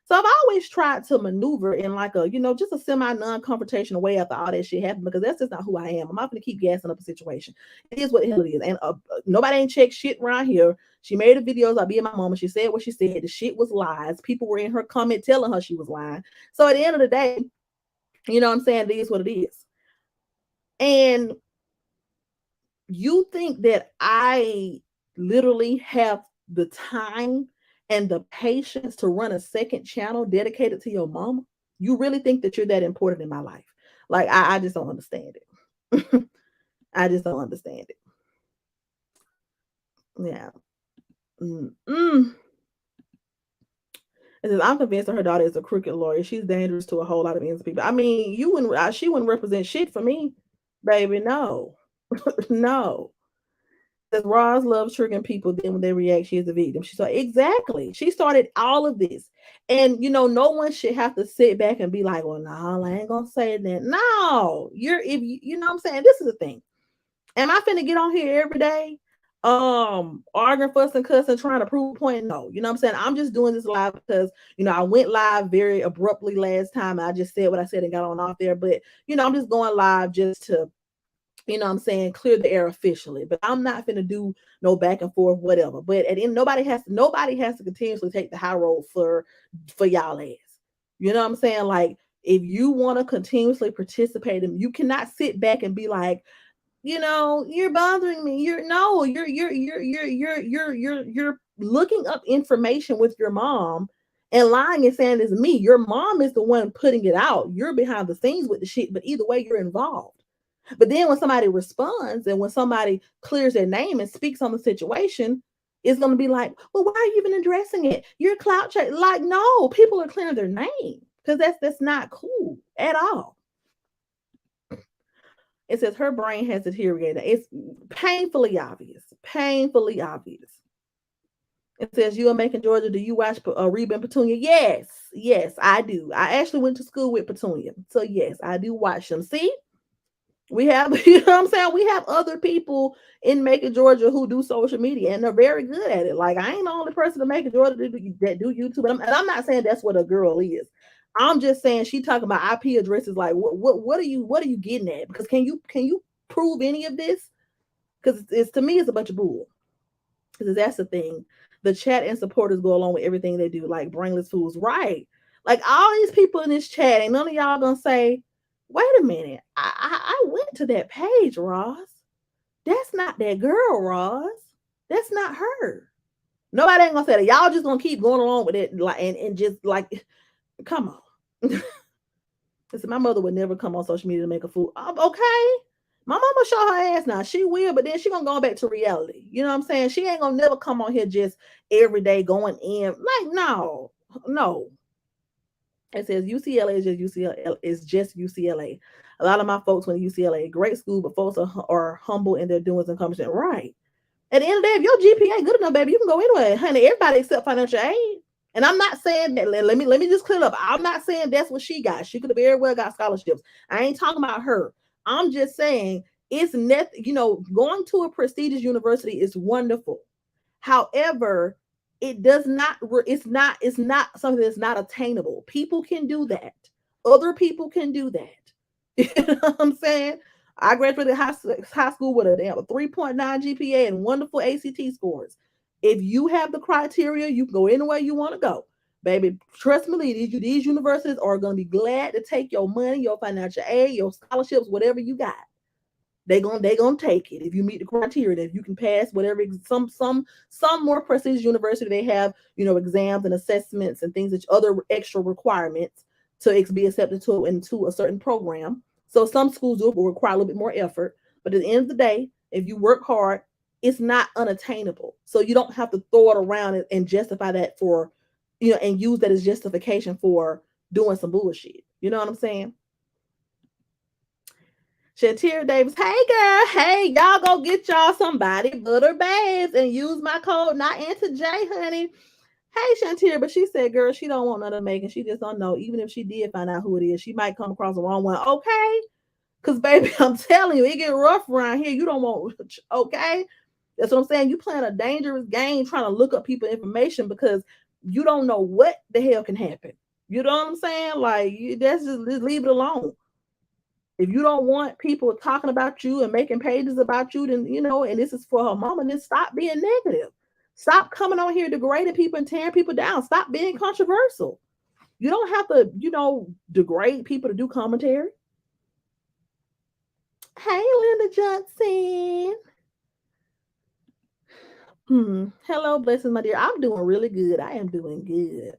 S1: So I've always tried to maneuver in like a, just a semi non-confrontational way after all that shit happened, because that's just not who I am. I'm not going to keep gassing up a situation. It is what the hell it is. And nobody ain't checked shit around here. She made the videos. I'll be in my mama. She said what she said. The shit was lies. People were in her comment telling her she was lying. So at the end of the day, you know what I'm saying? It is what it is. And you think that I literally have the time and the patience to run a second channel dedicated to your mama? You really think that you're that important in my life? Like, I just don't understand it. I just don't understand it. Yeah. Mm-mm. And I'm convinced that her daughter is a crooked lawyer. She's dangerous to a whole lot of innocent people. I mean, she wouldn't represent shit for me, baby. No, no. Roz loves triggering people. Then when they react, she is the victim. She said, exactly. She started all of this. And, no one should have to sit back and be like, well, no, I ain't going to say that. No, if you know what I'm saying? This is the thing. Am I finna get on here every day? Arguing, fussing, cussing, trying to prove a point. No, you know what I'm saying? I'm just doing this live because, I went live very abruptly last time. I just said what I said and got on off there. But, I'm just going live just to, what I'm saying, clear the air officially. But I'm not gonna do no back and forth, whatever. But at the end, nobody has to continuously take the high road for y'all ass. You know what I'm saying? Like, if you want to continuously participate, and you cannot sit back and be like, you're bothering me. You're looking up information with your mom and lying and saying it's me. Your mom is the one putting it out. You're behind the scenes with the shit, but either way, you're involved. But then when somebody responds and when somebody clears their name and speaks on the situation, it's going to be like, well, why are you even addressing it? You're clout chase. Like, no, people are clearing their name because that's not cool at all. It says her brain has deteriorated. It's painfully obvious. Painfully obvious. It says, you are making Georgia. Do you watch Reba and Petunia? Yes. Yes, I do. I actually went to school with Petunia. So, yes, I do watch them. See? We have, you know what I'm saying? We have other people in Macon, Georgia who do social media and they're very good at it. Like, I ain't the only person in Macon, Georgia that do YouTube. And I'm not saying that's what a girl is. I'm just saying she talking about IP addresses. Like, what are you getting at? Because can you prove any of this? Because it's to me, it's a bunch of bull. Because that's the thing. The chat and supporters go along with everything they do, like brainless fools. Right. Like all these people in this chat, ain't none of y'all gonna say, wait a minute, I went to that page, Ross. That's not that girl, Ross. That's not her. Nobody ain't gonna say that. Y'all just gonna keep going along with it, like and just like, come on. Listen, my mother would never come on social media to make a fool. Okay. My mama show her ass now. She will, but then she gonna go back to reality. You know what I'm saying? She ain't gonna never come on here just every day going in. Like, no, no. It says UCLA is just UCLA. Is just UCLA. A lot of my folks went to UCLA, great school, but folks are humble in their doings and accomplishments. Right. At the end of the day, if your GPA good enough, baby, you can go anywhere, honey. Everybody except financial aid. And I'm not saying that. Let me just clear up. I'm not saying that's what she got. She could have very well got scholarships. I ain't talking about her. I'm just saying it's net. Going to a prestigious university is wonderful. However, it does not. It's not. It's not something that's not attainable. People can do that. Other people can do that. You know what I'm saying? I graduated high school with a damn 3.9 GPA and wonderful ACT scores. If you have the criteria, you can go anywhere you want to go. Baby, trust me, these universities are going to be glad to take your money, your financial aid, your scholarships, whatever you got. They gonna take it if you meet the criteria. If you can pass whatever some more prestigious university they have, exams and assessments and things that other extra requirements to be accepted into a certain program. So some schools will require a little bit more effort, but at the end of the day, if you work hard, it's not unattainable. So you don't have to throw it around and justify that for, and use that as justification for doing some bullshit. You know what I'm saying? Shantir Davis, hey girl, hey, y'all go get y'all somebody butter babes and use my code, not into J, honey. Hey Shantir, but she said, girl, she don't want none of Megan. She just don't know. Even if she did find out who it is, she might come across the wrong one. Okay. Cause baby, I'm telling you, it get rough around here. You don't want okay. That's what I'm saying. You playing a dangerous game trying to look up people information because you don't know what the hell can happen. You know what I'm saying? Like that's just leave it alone. If you don't want people talking about you and making pages about you, then and this is for her mama, then stop being negative. Stop coming on here degrading people and tearing people down. Stop being controversial. You don't have to, degrade people to do commentary. Hey, Linda Johnson. Hello, blessings, my dear. I'm doing really good. I am doing good.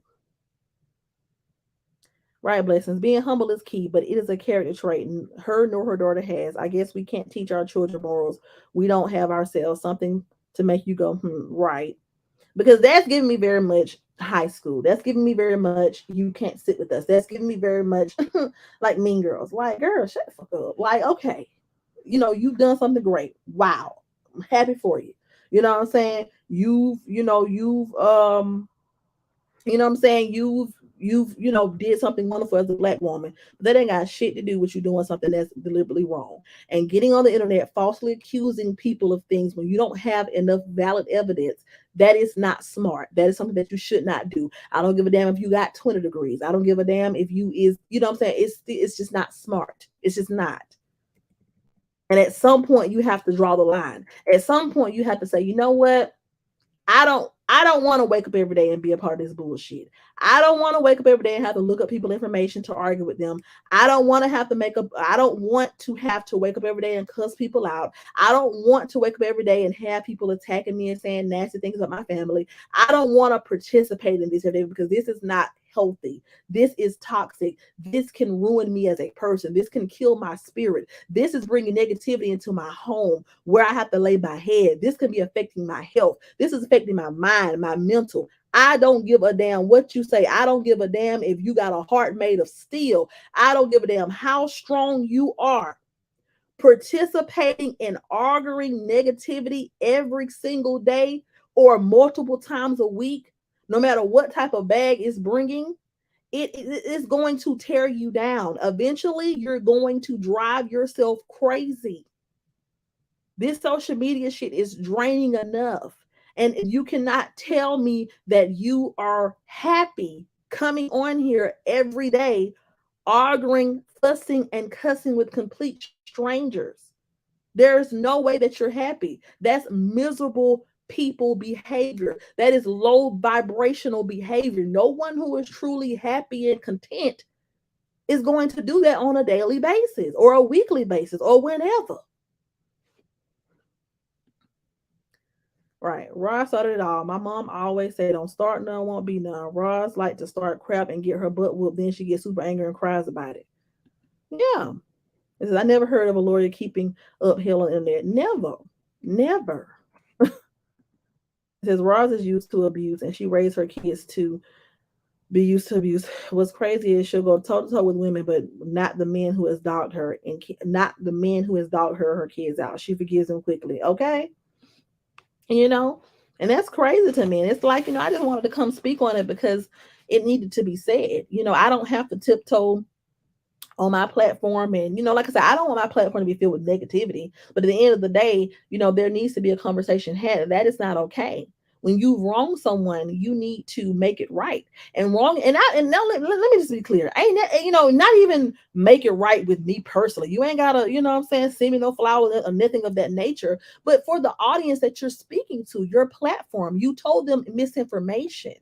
S1: Right, blessings. Being humble is key, but it is a character trait her nor her daughter has. I guess we can't teach our children morals. We don't have ourselves something to make you go, right. Because that's giving me very much high school. That's giving me very much, you can't sit with us. That's giving me very much like Mean Girls. Like, girl, shut the fuck up. Like, okay, you've done something great. Wow. I'm happy for you. You know what I'm saying? You've did something wonderful as a black woman, but that ain't got shit to do with you doing something that's deliberately wrong. And getting on the internet falsely accusing people of things when you don't have enough valid evidence, that is not smart. That is something that you should not do. I don't give a damn if you got 20 degrees. I don't give a damn if you is, you know what I'm saying? It's just not smart. It's just not. And at some point you have to draw the line. At some point you have to say, you know what? I don't want to wake up every day and be a part of this bullshit. I don't want to wake up every day and have to look up people information to argue with them. I don't want to have to wake up every day and cuss people out. I don't want to wake up every day and have people attacking me and saying nasty things about my family. I don't want to participate in this every day because this is not healthy. This is toxic. This can ruin me as a person. This can kill my spirit. This is bringing negativity into my home where I have to lay my head. This can be affecting my health. This is affecting my mind, my mental. I don't give a damn what you say. I don't give a damn if you got a heart made of steel. I don't give a damn how strong you are. Participating in arguing negativity every single day or multiple times a week, no matter what type of bag it's bringing, it is going to tear you down. Eventually, you're going to drive yourself crazy. This social media shit is draining enough. And you cannot tell me that you are happy coming on here every day, arguing, fussing, and cussing with complete strangers. There's no way that you're happy. That's miserable people behavior. That is low vibrational behavior. No one who is truly happy and content is going to do that on a daily basis or a weekly basis or whenever. Right. Ross started it all. My mom always said, don't start none, won't be none. Ross like to start crap and get her butt whooped. Then she gets super angry and cries about it. Yeah. It says, I never heard of a lawyer keeping up hell on the internet. Never. Never. It says Roz is used to abuse and she raised her kids to be used to abuse. What's crazy is she'll go toe to toe with women, but not the men who has dogged her and not the men who has dogged her kids out. She forgives them quickly. Okay. You know, and that's crazy to me. And it's like, I just wanted to come speak on it because it needed to be said. I don't have to tiptoe on my platform. And, like I said, I don't want my platform to be filled with negativity. But at the end of the day, there needs to be a conversation had. That is not okay. When you wrong someone, you need to make it right. And wrong, and now let me just be clear. Ain't that, not even make it right with me personally. You ain't gotta, what I'm saying, send me no flowers or nothing of that nature. But for the audience that you're speaking to, your platform, you told them misinformation.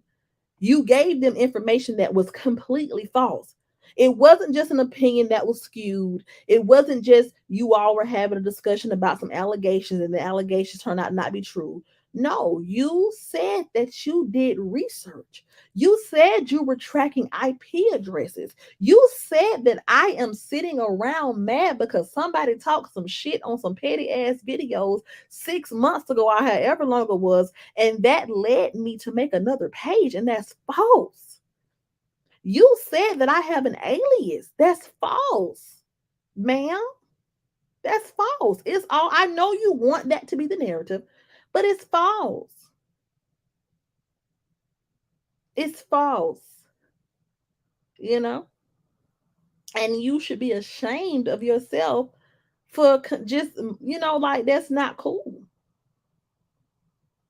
S1: You gave them information that was completely false. It wasn't just an opinion that was skewed. It wasn't just you all were having a discussion about some allegations and the allegations turned out not be true. No, you said that you did research. You said you were tracking IP addresses. You said that I am sitting around mad because somebody talked some shit on some petty ass videos 6 months ago, or however long it was, and that led me to make another page, and that's false. You said that I have an alias. That's false, ma'am. That's false. It's all, I know you want that to be the narrative, but it's false. It's false. And you should be ashamed of yourself for just, like, that's not cool.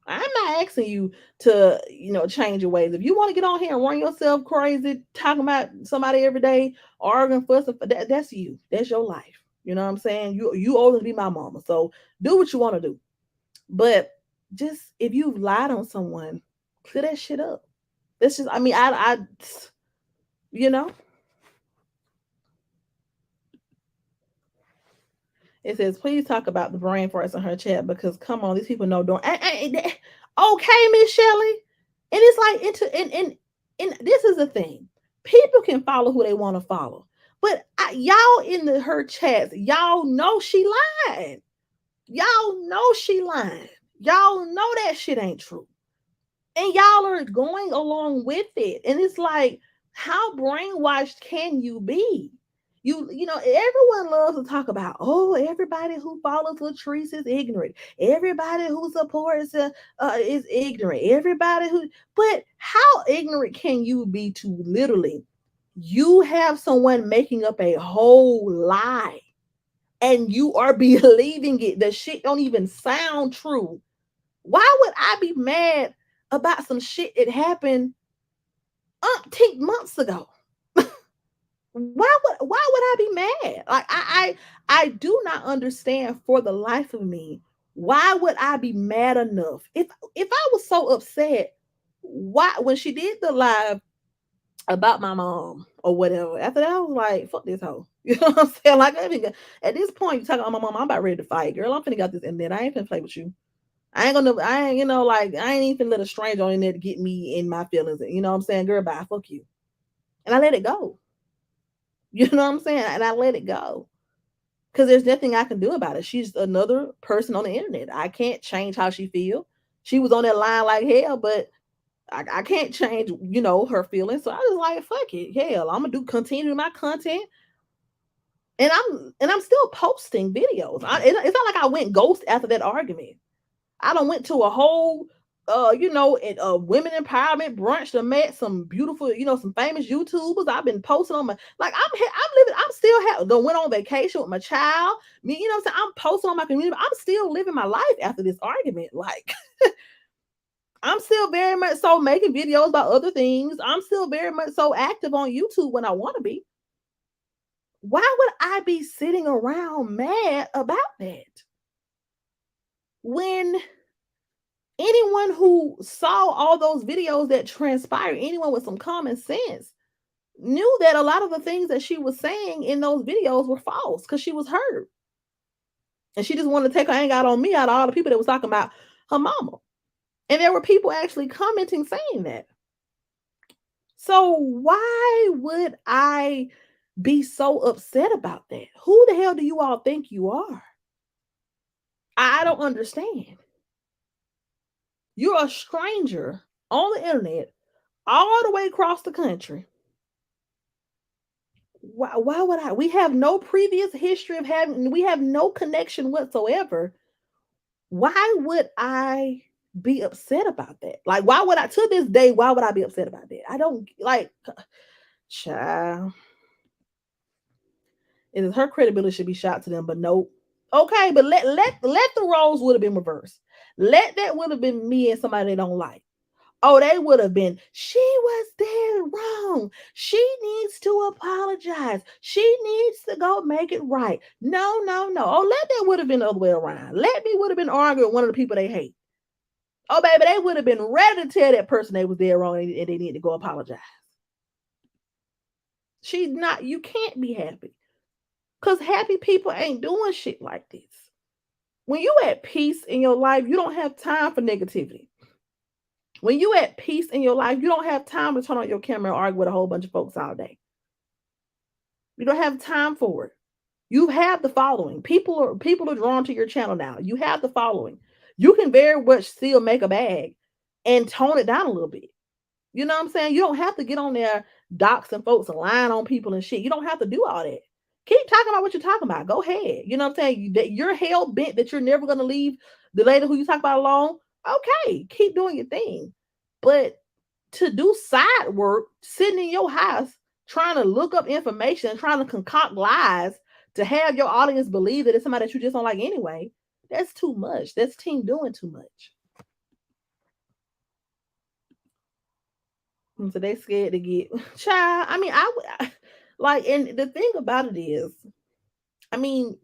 S1: I'm not asking you to, change your ways. If you want to get on here and run yourself crazy, talking about somebody every day, arguing, fussing, that's you. That's your life. You know what I'm saying? You older to be my mama. So do what you want to do. But just, if you've lied on someone, clear that shit up. That's just, I you know. It says, please talk about the brain farts in her chat because come on, these people know don't. Okay, Miss Shelley. And it's like, and this is the thing. People can follow who they want to follow. But y'all in her chats, y'all know she lying. Y'all know she lying. Y'all know that shit ain't true. And y'all are going along with it. And it's like, how brainwashed can you be? Everyone loves to talk about, oh, everybody who follows Latrice is ignorant. Everybody who supports is ignorant. Everybody who, but how ignorant can you be to literally you have someone making up a whole lie and you are believing it? The shit don't even sound true. Why would I be mad about some shit that happened umpteen months ago? Why would I be mad? Like I do not understand for the life of me. Why would I be mad enough? If I was so upset, why when she did the live about my mom or whatever, after that I was like, fuck this hoe. You know what I'm saying? Like at this point, you talking about my mom, I'm about ready to fight. Girl, I'm finna got this and then I ain't finna play with you. I ain't, like I ain't even let a stranger on in there to get me in my feelings. You know what I'm saying? Girl, bye, fuck you. And I let it go. You know what I'm saying? And I let it go. Because there's nothing I can do about it. She's another person on the internet. I can't change how she feels. She was on that line like hell, but I can't change, her feelings. So I was like, fuck it. Hell, I'm gonna continue my content. And I'm still posting videos. It's not like I went ghost after that argument. I done went to a whole women empowerment brunch to met some beautiful, some famous YouTubers. I've been posting on my I'm living, I'm still went on vacation with my child. Me, you know what I'm saying? I'm posting on my community. I'm still living my life after this argument. Like I'm still very much so making videos about other things. I'm still very much so active on YouTube when I want to be. Why would I be sitting around mad about that? When anyone who saw all those videos that transpired, anyone with some common sense, knew that a lot of the things that she was saying in those videos were false because she was hurt. And she just wanted to take her anger out on me, out of all the people that was talking about her mama. And there were people actually commenting saying that. So why would I be so upset about that? Who the hell do you all think you are? I don't understand. You're a stranger on the internet all the way across the country. Why would I? We have no previous history of having, we have no connection whatsoever. Why would I be upset about that? Like, why would I, to this day, why would I be upset about that? I don't like, child. It is her credibility should be shot to them, but nope. Okay, but let the roles would have been reversed. Let that would have been me and somebody they don't like. Oh, they would have been, she was dead wrong. She needs to apologize. She needs to go make it right. No, no, no. Oh, let that would have been the other way around. Let me would have been arguing with one of the people they hate. Oh, baby, they would have been ready to tell that person they was dead wrong and they need to go apologize. She's not, you can't be happy. Because happy people ain't doing shit like this. When you at peace in your life, you don't have time for negativity. When you at peace in your life, you don't have time to turn on your camera and argue with a whole bunch of folks all day. You don't have time for it. You have the following. People are drawn to your channel now. You have the following. You can very much still make a bag and tone it down a little bit. You know what I'm saying? You don't have to get on there doxing folks and lying on people and shit. You don't have to do all that. Keep talking about what you're talking about. Go ahead. You know what I'm saying? That you're hell bent that you're never going to leave the lady who you talk about alone. Okay, keep doing your thing. But to do side work, sitting in your house, trying to look up information and trying to concoct lies to have your audience believe that it's somebody that you just don't like anyway, that's too much. That's team doing too much. And so they scared to get child. I mean, I like, and the thing about it is, I mean,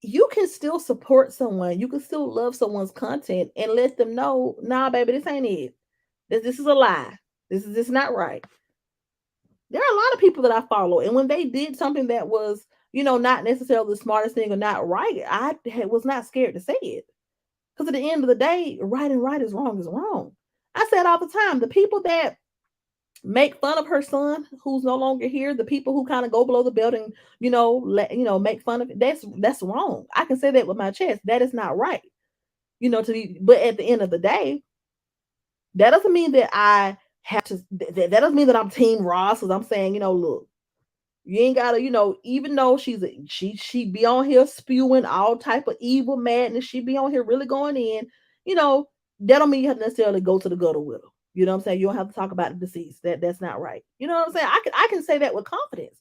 S1: you can still support someone, you can still love someone's content and let them know, nah, baby, this ain't it. This is a lie. This is not right. There are a lot of people that I follow, and when they did something that was, not necessarily the smartest thing or not right, I was not scared to say it. Because at the end of the day, right and right is wrong is wrong. I say it all the time. The people that make fun of her son who's no longer here, the people who kind of go below the belt and make fun of it, that's wrong. I can say that with my chest. That is not right. To be, but at the end of the day, that doesn't mean that I have to, that doesn't mean that I'm team Ross, because I'm saying, look, You ain't gotta, even though she be on here spewing all type of evil madness, she be on here really going in, you know, that don't mean you have to necessarily go to the gutter with her. You know what I'm saying? You don't have to talk about the deceased. That's not right. You know what I'm saying? I can say that with confidence.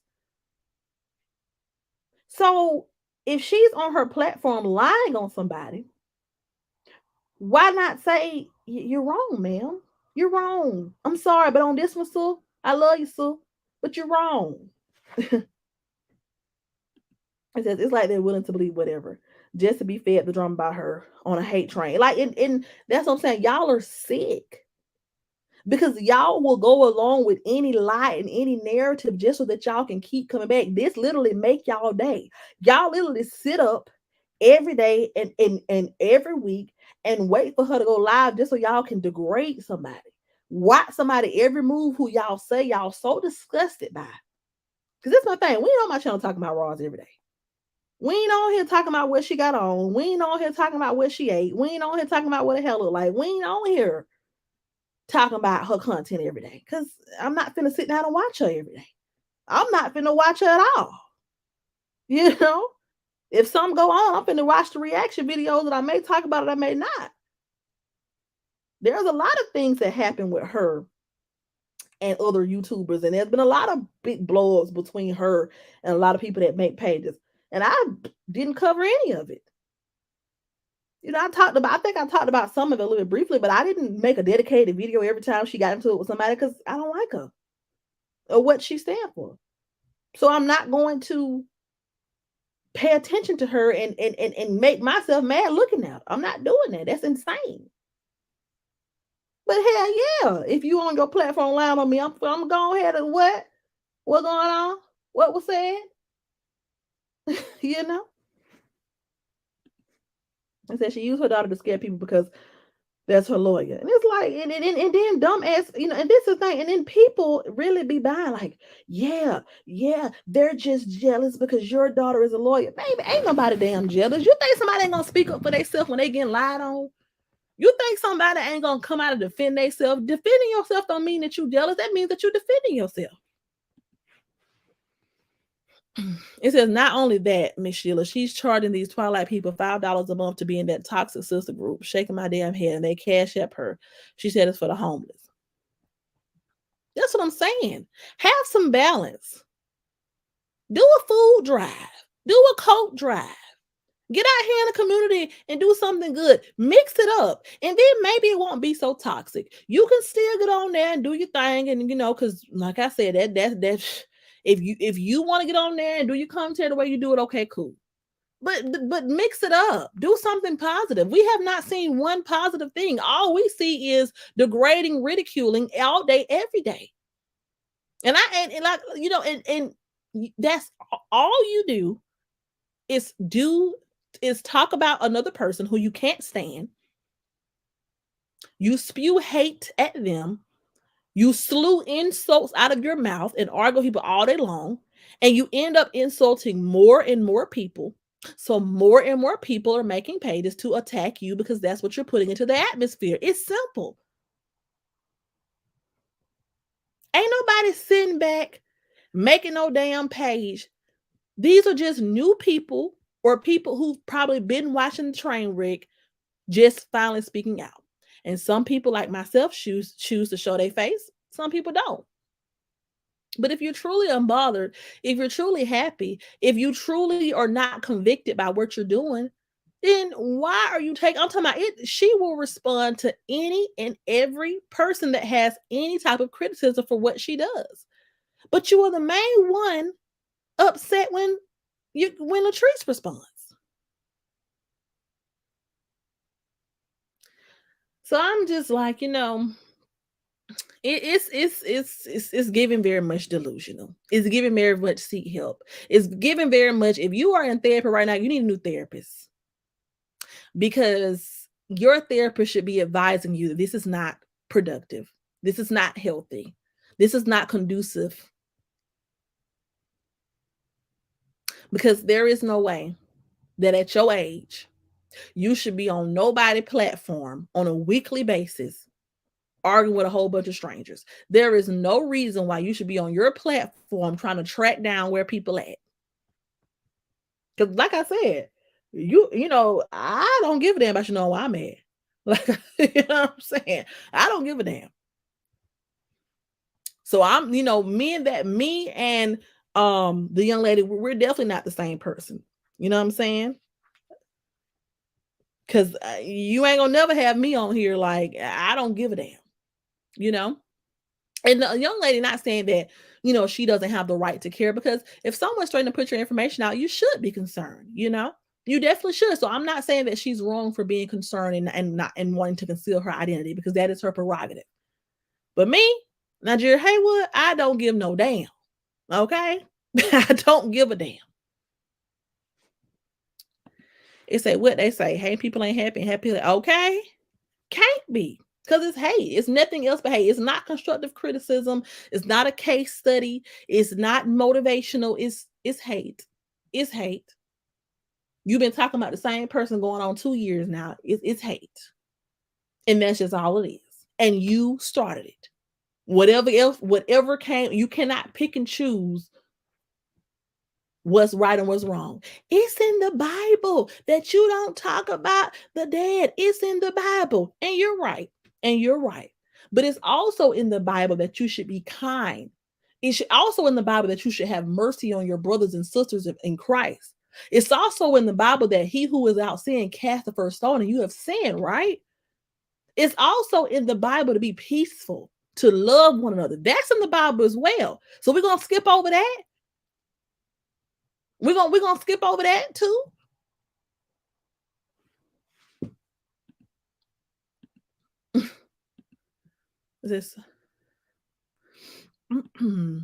S1: So if she's on her platform lying on somebody, why not say you're wrong, ma'am? You're wrong. I'm sorry, but on this one, sir, I love you, sir, but you're wrong. It says it's like they're willing to believe whatever just to be fed the drum by her on a hate train. Like, and that's what I'm saying. Y'all are sick because y'all will go along with any lie and any narrative just so that y'all can keep coming back. This literally make y'all day. Y'all literally sit up every day and every week and wait for her to go live just so y'all can degrade somebody. Watch somebody every move who y'all say y'all so disgusted by. Because that's my thing. We ain't on my channel talking about Ross every day. We ain't on here talking about what she got on. We ain't on here talking about what she ate. We ain't on here talking about what the hell look like. We ain't on here talking about her content every day. Because I'm not finna sit down and watch her every day. I'm not finna watch her at all. You know? If something go on, I'm finna watch the reaction videos that I may talk about it, I may not. There's a lot of things that happen with her and other YouTubers, and there's been a lot of big blow ups between her and a lot of people that make pages. And I didn't cover any of it. I think I talked about some of it a little bit briefly, but I didn't make a dedicated video every time she got into it with somebody because I don't like her or what she stands for. So I'm not going to pay attention to her and make myself mad looking at her. I'm not doing that. That's insane. But hell yeah, if you on your platform lying on me, I'm going ahead and what? What going on? What was said? you know? I said she used her daughter to scare people because that's her lawyer. And it's like, and then dumbass, and this is the thing, and then people really be buying, like, yeah, they're just jealous because your daughter is a lawyer. Baby, ain't nobody damn jealous. You think somebody ain't gonna speak up for themselves when they getting lied on? You think somebody ain't gonna come out and defend themselves? Defending yourself don't mean that you jealous. That means that you're defending yourself. It says not only that, Miss Sheila, she's charging these Twilight people $5 a month to be in that toxic sister group, shaking my damn head, and they cash up her. She said it's for the homeless. That's what I'm saying. Have some balance. Do a food drive. Do a coat drive. Get out here in the community and do something good. Mix it up. And then maybe it won't be so toxic. You can still get on there and do your thing. And because like I said, that's if you want to get on there and do your content the way you do it, okay, cool. But mix it up. Do something positive. We have not seen one positive thing. All we see is degrading, ridiculing all day, every day. And like and that's all you do is talk about another person who you can't stand. You spew hate at them. You slew insults out of your mouth and argue people all day long, and you end up insulting more and more people. So more and more people are making pages to attack you because that's what you're putting into the atmosphere. It's simple. Ain't nobody sitting back making no damn page. These are just new people or people who've probably been watching the train wreck just finally speaking out. And some people like myself choose to show their face. Some people don't. But if you're truly unbothered, if you're truly happy, if you truly are not convicted by what you're doing, then why are you taking? I'm talking about it. She will respond to any and every person that has any type of criticism for what she does. But you are the main one upset when Latrice responds. So I'm just like, it's giving very much delusional. It's giving very much seek help. It's giving very much. If you are in therapy right now, you need a new therapist because your therapist should be advising you that this is not productive. This is not healthy. This is not conducive. Because there is no way that at your age you should be on nobody platform on a weekly basis arguing with a whole bunch of strangers. There is no reason why you should be on your platform trying to track down where people at. Because, like I said, I don't give a damn about you knowing why I'm at. Like, you know what I'm saying? I don't give a damn. So me and the young lady, we're definitely not the same person. You know what I'm saying? Because you ain't gonna never have me on here like I don't give a damn. You know. And the young lady, not saying that, she doesn't have the right to care, because if someone's trying to put your information out, you should be concerned, you definitely should. So I'm not saying that she's wrong for being concerned and not and wanting to conceal her identity, because that is her prerogative. But me, Nigeria Haywood, I don't give no damn. Okay? I don't give a damn. It say what they say. Hey, people ain't happy. Happy. Okay? Can't be. Because it's hate. It's nothing else but hate. It's not constructive criticism. It's not a case study. It's not motivational. It's hate. It's hate. You've been talking about the same person going on 2 years now. It's hate. And that's just all it is. And you started it. Whatever came, you cannot pick and choose what's right and what's wrong. It's in the Bible that you don't talk about the dead. It's in the Bible. And you're right. But it's also in the Bible that you should be kind. It's also in the Bible that you should have mercy on your brothers and sisters in Christ. It's also in the Bible that he who is out sin cast the first stone, and you have sinned, right? It's also in the Bible to be peaceful, to love one another. That's in the Bible as well. So we're gonna skip over that. We're gonna skip over that too. This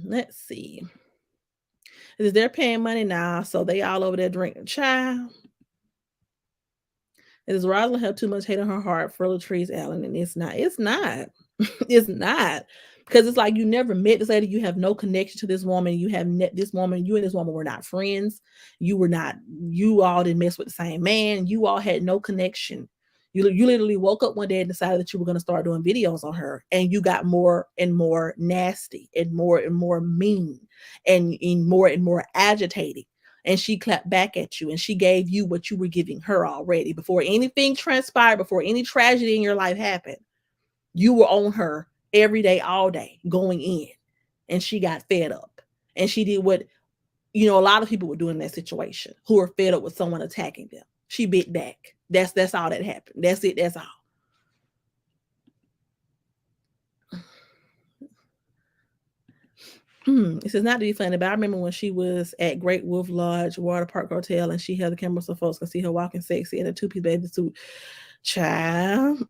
S1: let's see. Is they're paying money now, so they all over there drinking. Child. Is Rosalind have too much hate in her heart for Latrice Allen? And it's not. It's not. It's not. Because it's like you never met this lady. You have no connection to this woman. You have met this woman. You and this woman were not friends. You all didn't mess with the same man. You all had no connection. You literally woke up one day and decided that you were going to start doing videos on her. And you got more and more nasty and more mean and more agitating. And she clapped back at you and she gave you what you were giving her already. Before anything transpired, before any tragedy in your life happened, you were on her every day, all day, going in. And she got fed up. And she did what, a lot of people would do in that situation, who are fed up with someone attacking them. She bit back. That's all that happened. That's it. That's all. It says not to be funny, but I remember when she was at Great Wolf Lodge Water Park Hotel and she held the camera so folks could see her walking sexy in a two-piece bathing suit. Child.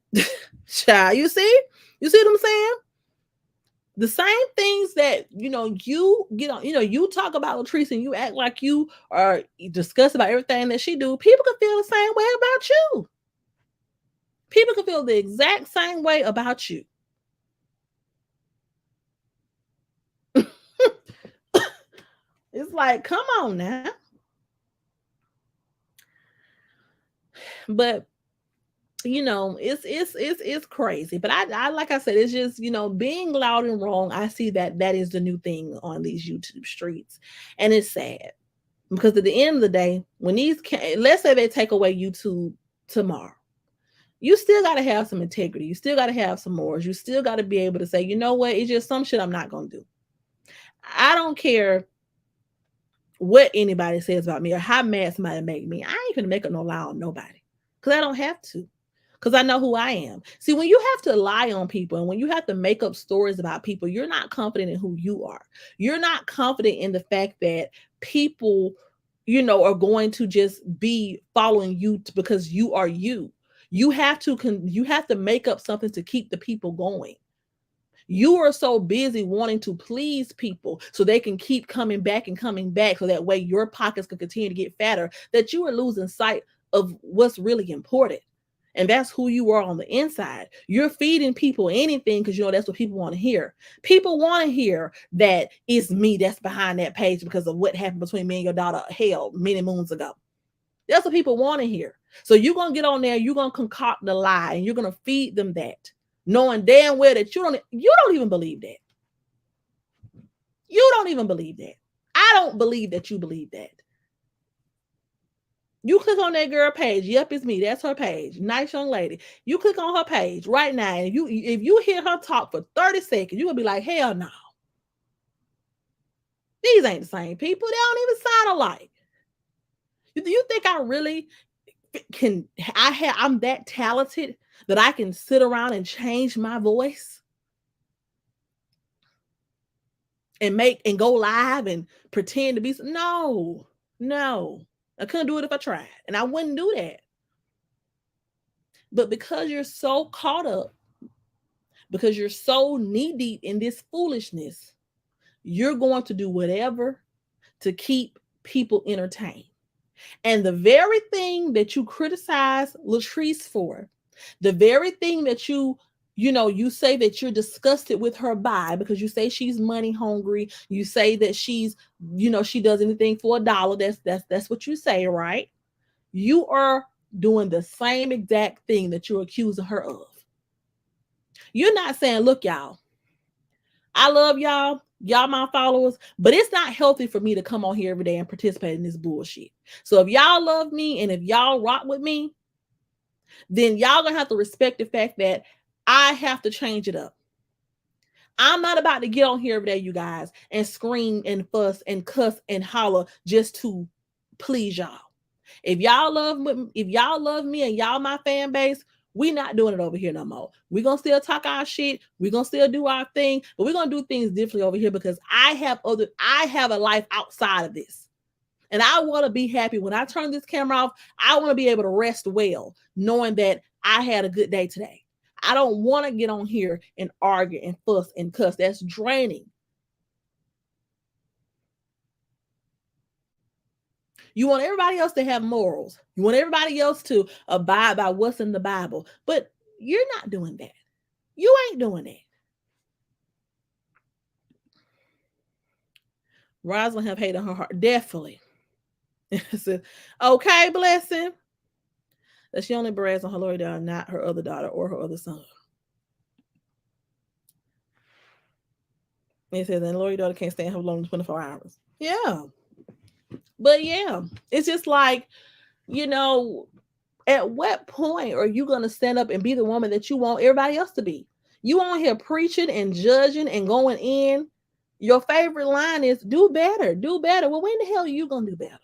S1: Child, you see what I'm saying? The same things that you get on, you talk about Latrice and you act like you are discuss about everything that she do. People can feel the same way about you. People can feel the exact same way about you. It's like, come on now. But it's crazy. But I like I said, it's just, being loud and wrong. I see that is the new thing on these YouTube streets. And it's sad. Because at the end of the day, when let's say they take away YouTube tomorrow, you still got to have some integrity. You still got to have some morals. You still got to be able to say, you know what? It's just some shit I'm not going to do. I don't care what anybody says about me or how mad somebody make me. I ain't going to make up no lie on nobody because I don't have to. Because I know who I am. See, when you have to lie on people and when you have to make up stories about people, you're not confident in who you are. You're not confident in the fact that people, are going to just be following you because you are you. You have to make up something to keep the people going. You are so busy wanting to please people so they can keep coming back so that way your pockets can continue to get fatter, that you are losing sight of what's really important. And that's who you are on the inside. You're feeding people anything because that's what people want to hear. People want to hear that it's me that's behind that page because of what happened between me and your daughter, hell, many moons ago. That's what people want to hear. So you're going to get on there, you're going to concoct the lie, and you're going to feed them that. knowing damn well that you don't even believe that. You don't even believe that. I don't believe that you believe that. You click on that girl page. Yep, it's me. That's her page. Nice young lady. You click on her page right now, and if you hear her talk for 30 seconds, you're gonna be like, hell no. These ain't the same people. They don't even sound alike. Do you think I really I'm that talented that I can sit around and change my voice and go live and pretend to be no. I couldn't do it if I tried, and I wouldn't do that. But because you're so caught up, because you're so knee deep in this foolishness, you're going to do whatever to keep people entertained. And the very thing that you criticize Latrice for, the very thing that you say that you're disgusted with her by, because you say she's money hungry, you say that she's, she does anything for $1. That's what you say, right? You are doing the same exact thing that you're accusing her of. You're not saying, look, y'all, I love y'all my followers, but it's not healthy for me to come on here every day and participate in this bullshit. So if y'all love me and if y'all rock with me, then y'all gonna have to respect the fact that I have to change it up. I'm not about to get on here every day, you guys, and scream and fuss and cuss and holler just to please y'all. If y'all love me and y'all my fan base, we not doing it over here no more. We're going to still talk our shit. We're going to still do our thing, but we're going to do things differently over here because I have a life outside of this. And I want to be happy when I turn this camera off. I want to be able to rest well, knowing that I had a good day today. I don't want to get on here and argue and fuss and cuss. That's draining. You want everybody else to have morals. You want everybody else to abide by what's in the Bible. But you're not doing that. You ain't doing that. Rosalind have hate on her heart. Definitely. Okay, blessing. That she only brags on her Lori daughter, not her other daughter or her other son. It says, and Lori daughter can't stand her alone 24 hours. Yeah. But yeah, it's just like, at what point are you going to stand up and be the woman that you want everybody else to be? You on here preaching and judging and going in. Your favorite line is do better, do better. Well, when the hell are you going to do better?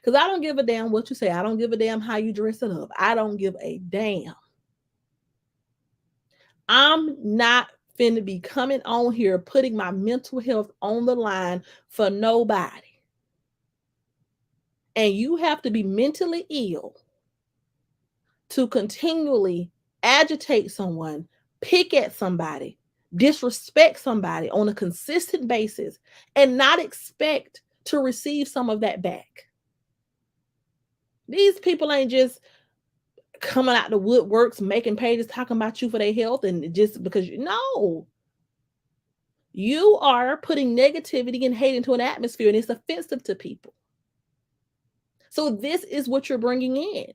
S1: Because I don't give a damn what you say. I don't give a damn how you dress it up. I don't give a damn. I'm not finna be coming on here putting my mental health on the line for nobody. And you have to be mentally ill to continually agitate someone, pick at somebody, disrespect somebody on a consistent basis, and not expect to receive some of that back. These people ain't just coming out the woodworks, making pages, talking about you for their health, and just because no. You are putting negativity and hate into an atmosphere, and it's offensive to people. So this is what you're bringing in.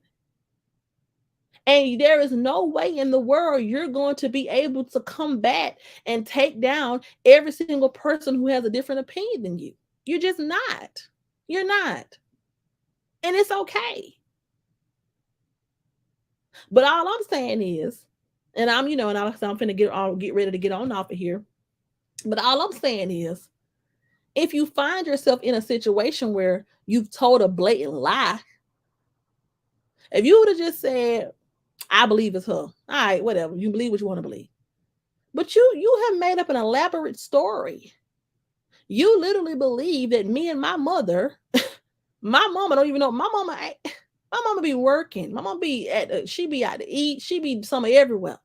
S1: And there is no way in the world you're going to be able to combat and take down every single person who has a different opinion than you. You're just not. You're not. And it's okay. But all I'm saying is, and I'm finna get ready to get on off of here. But all I'm saying is, if you find yourself in a situation where you've told a blatant lie, if you would have just said, I believe it's her. All right, whatever. You believe what you want to believe. But you have made up an elaborate story. You literally believe that me and my mother, my mama don't even know. My mama be working. My mama she be out to eat. She be somewhere everywhere.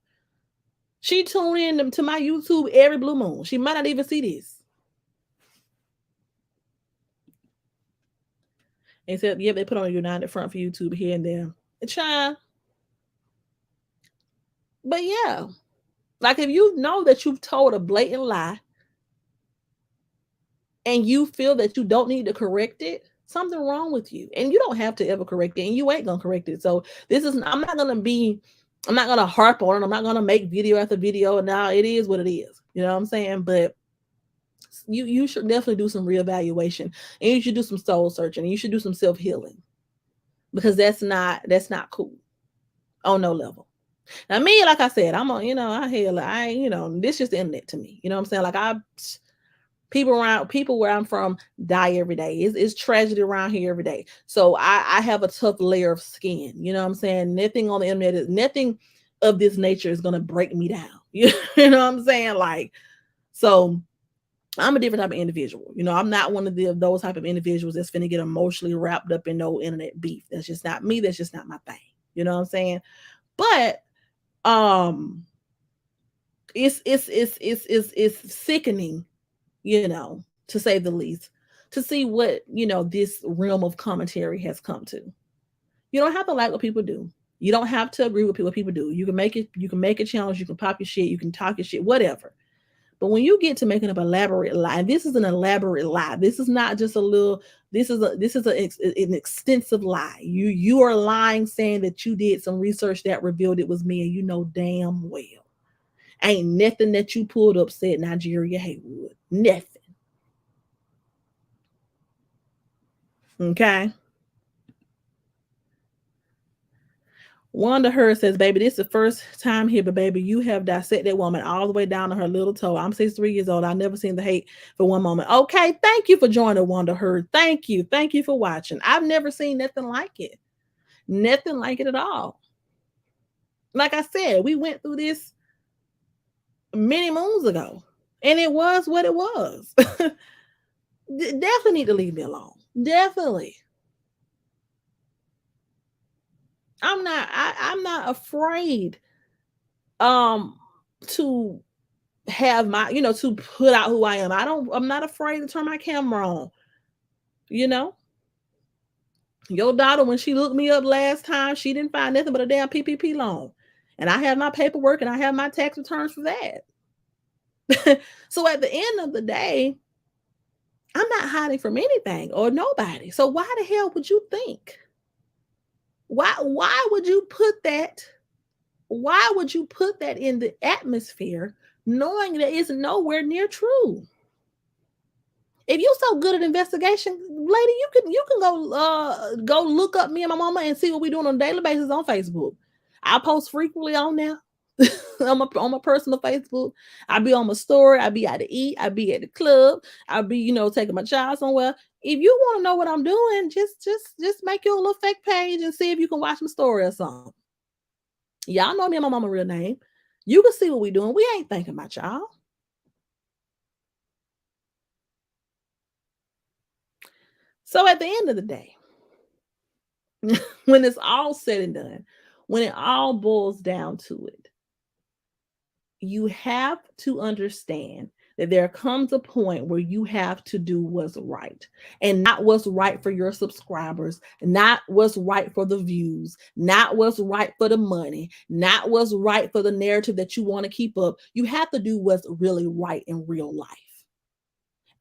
S1: She tune in to my YouTube every blue moon. She might not even see this. Except, yeah, they put on a united front for YouTube here and there. Child. But yeah, like if you know that you've told a blatant lie and you feel that you don't need to correct it, something wrong with you. And you don't have to ever correct it, and you ain't gonna correct it. So I'm not gonna be I'm not gonna harp on it. I'm not gonna make video after video. Now it is what it is. You know what I'm saying? But you should definitely do some reevaluation, and you should do some soul searching, and you should do some self healing, because that's not cool on no level. Now me, like I said, I'm on, I hell, this just the internet to me. You know what I'm saying? Like people where I'm from die every day. It's tragedy around here every day. So I have a tough layer of skin. You know what I'm saying? Nothing on the internet is nothing of this nature is gonna break me down. You know what I'm saying? Like, so I'm a different type of individual. I'm not one of those type of individuals that's finna get emotionally wrapped up in no internet beef. That's just not me. That's just not my thing. You know what I'm saying? But um it's sickening, to say the least, to see what, this realm of commentary has come to. You don't have to like what people do. You don't have to agree with what people do. You can make a challenge, you can pop your shit, you can talk your shit, whatever. But when you get to making up elaborate lie, and this is an elaborate lie. This is not just a little. An extensive lie. You are lying, saying that you did some research that revealed it was me, and you know damn well ain't nothing that you pulled up said Nigeria Haywood. Nothing. Okay. Wanda Hurd says, baby, this is the first time here, but baby, you have dissected that woman all the way down to her little toe. I'm 63 years old. I've never seen the hate for one moment. Okay, thank you for joining, Wanda Hurd. Thank you. Thank you for watching. I've never seen nothing like it. Nothing like it at all. Like I said, we went through this many moons ago, and it was what it was. Definitely need to leave me alone. Definitely. I'm not afraid um to have my, to put out who I am. I'm not afraid to turn my camera on. You know, your daughter, when she looked me up last time, she didn't find nothing but a damn PPP loan. And I have my paperwork and I have my tax returns for that. So at the end of the day, I'm not hiding from anything or nobody. So why the hell would you think? Why would you put that? Why would you put that in the atmosphere knowing that it's nowhere near true? If you're so good at investigation, lady, you can go look up me and my mama and see what we're doing on a daily basis on Facebook. I post frequently on there. on my personal Facebook. I be on my story. I be out to eat. I be at the club. I be, taking my child somewhere. If you want to know what I'm doing, just make your little fake page and see if you can watch my story or something. Y'all know me and my mama real name. You can see what we doing. We ain't thinking about y'all. So at the end of the day, when it's all said and done, when it all boils down to it, you have to understand that there comes a point where you have to do what's right, and not what's right for your subscribers, not what's right for the views, not what's right for the money, not what's right for the narrative that you want to keep up. You have to do what's really right in real life.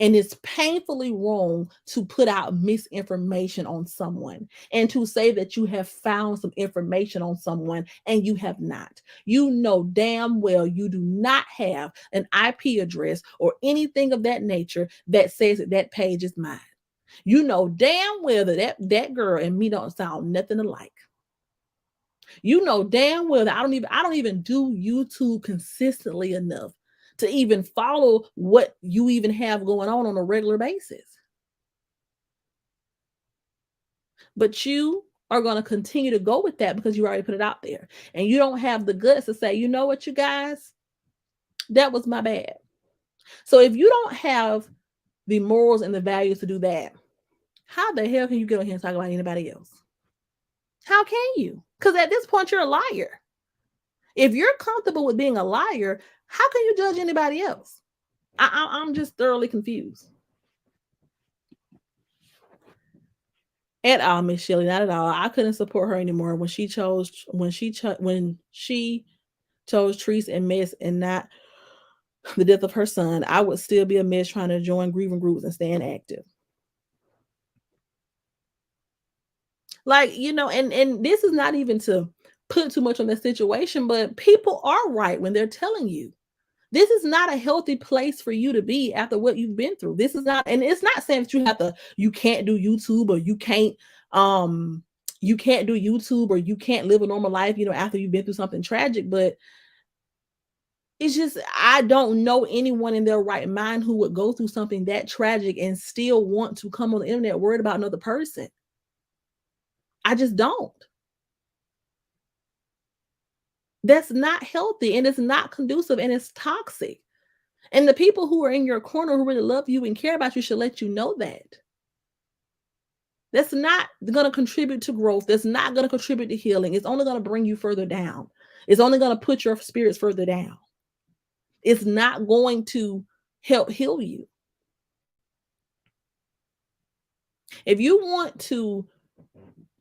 S1: And it's painfully wrong to put out misinformation on someone and to say that you have found some information on someone and you have not. You know damn well you do not have an IP address or anything of that nature that says that page is mine. You know damn well that girl and me don't sound nothing alike. You know damn well that I don't even do YouTube consistently enough to even follow what you even have going on a regular basis. But you are going to continue to go with that because you already put it out there. And you don't have the guts to say, you know what, you guys, that was my bad. So if you don't have the morals and the values to do that, how the hell can you get on here and talk about anybody else? How can you? Because at this point, you're a liar. If you're comfortable with being a liar, how can you judge anybody else? I'm just thoroughly confused. At all, Miss Shelley, not at all. I couldn't support her anymore when she chose Treese and Mess and not the death of her son. I would still be a mess trying to join grieving groups and staying active. Like, and this is not even to put too much on the situation, but people are right when they're telling you this is not a healthy place for you to be after what you've been through. This is not, and it's not saying that you can't do YouTube, or um, you can't do YouTube, or you can't live a normal life, after you've been through something tragic. But it's just, I don't know anyone in their right mind who would go through something that tragic and still want to come on the internet worried about another person. I just don't. That's not healthy, and it's not conducive, and it's toxic. And the people who are in your corner who really love you and care about you should let you know that. That's not going to contribute to growth. That's not going to contribute to healing. It's only going to bring you further down. It's only going to put your spirits further down. It's not going to help heal you. If you want to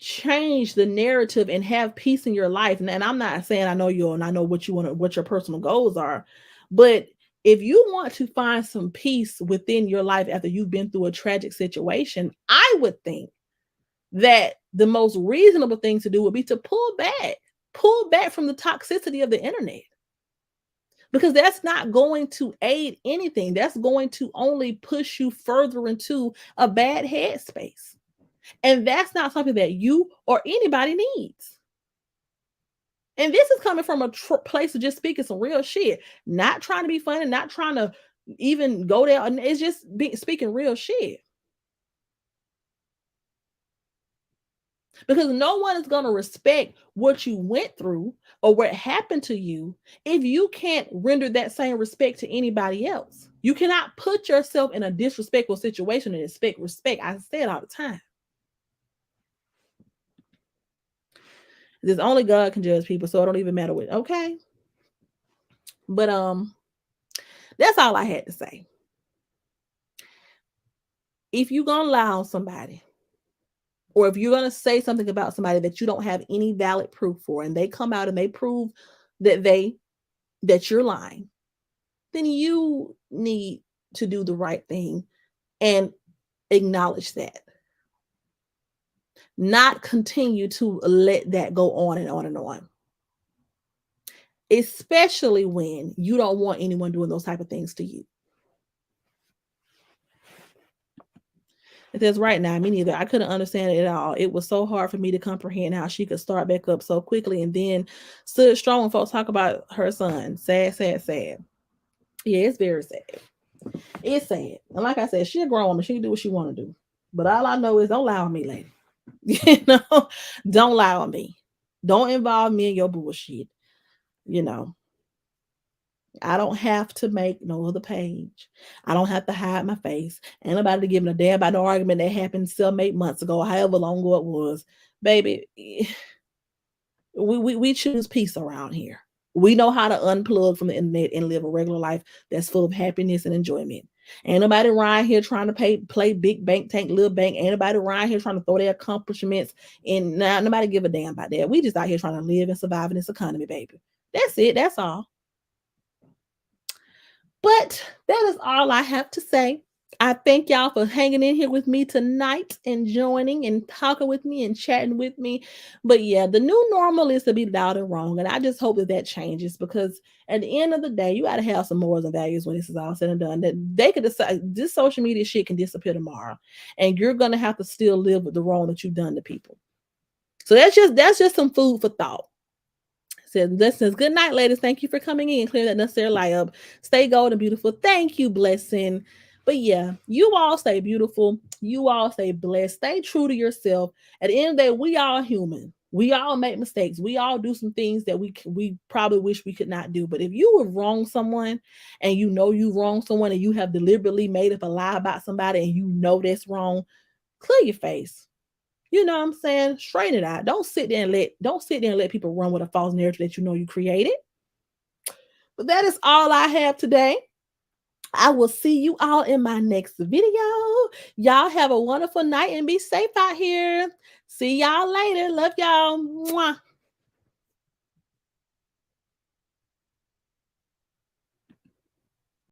S1: change the narrative and have peace in your life, and I'm not saying I know you and I know what you want, what your personal goals are, but if you want to find some peace within your life after you've been through a tragic situation, I would think that the most reasonable thing to do would be to pull back from the toxicity of the internet, because that's not going to aid anything. That's going to only push you further into a bad headspace. And that's not something that you or anybody needs. And this is coming from a place of just speaking some real shit, not trying to be funny, not trying to even go there. And it's just speaking real shit. Because no one is going to respect what you went through or what happened to you if you can't render that same respect to anybody else. You cannot put yourself in a disrespectful situation and expect respect. I say it all the time. There's only God can judge people, so it don't even matter what. Okay. But that's all I had to say. If you're gonna lie on somebody, or if you're gonna say something about somebody that you don't have any valid proof for, and they come out and they prove that you're lying, then you need to do the right thing and acknowledge that. Not continue to let that go on and on and on. Especially when you don't want anyone doing those type of things to you. It says right now, me neither. I couldn't understand it at all. It was so hard for me to comprehend how she could start back up so quickly and then stood strong when folks talk about her son. Sad, sad, sad. Yeah, it's very sad. It's sad. And like I said, she's a grown woman. She can do what she want to do. But all I know is don't lie on me, lady. Don't lie on me. Don't involve me in your bullshit. I don't have to make no other page. I don't have to hide my face. Ain't nobody giving a damn about no argument that happened 7-8 months ago, however long ago it was. Baby, we choose peace around here. We know how to unplug from the internet and live a regular life that's full of happiness and enjoyment. Ain't nobody around here trying to play big bank, tank, little bank. Ain't nobody around here trying to throw their accomplishments, and nobody give a damn about that. We just out here trying to live and survive in this economy, baby. That's it. That's all. But that is all I have to say. I thank y'all for hanging in here with me tonight and joining and talking with me and chatting with me. But yeah, the new normal is to be loud and wrong. And I just hope that changes, because at the end of the day, you got to have some morals and values when this is all said and done. That they could decide this social media shit can disappear tomorrow, and you're going to have to still live with the wrong that you've done to people. So that's just some food for thought. Says, good night, ladies. Thank you for coming in. Clear that necessary lie up. Stay golden, beautiful. Thank you, blessing. But yeah, you all stay beautiful. You all stay blessed. Stay true to yourself. At the end of the day, we all human. We all make mistakes. We all do some things that we probably wish we could not do. But if you have wronged someone, and you know you wronged someone, and you have deliberately made up a lie about somebody, and you know that's wrong, clear your face. You know what I'm saying? Straighten it out. Don't sit there and let people run with a false narrative that you know you created. But that is all I have today. I will see you all in my next video. Y'all have a wonderful night and be safe out here. See y'all later. Love y'all. Mwah.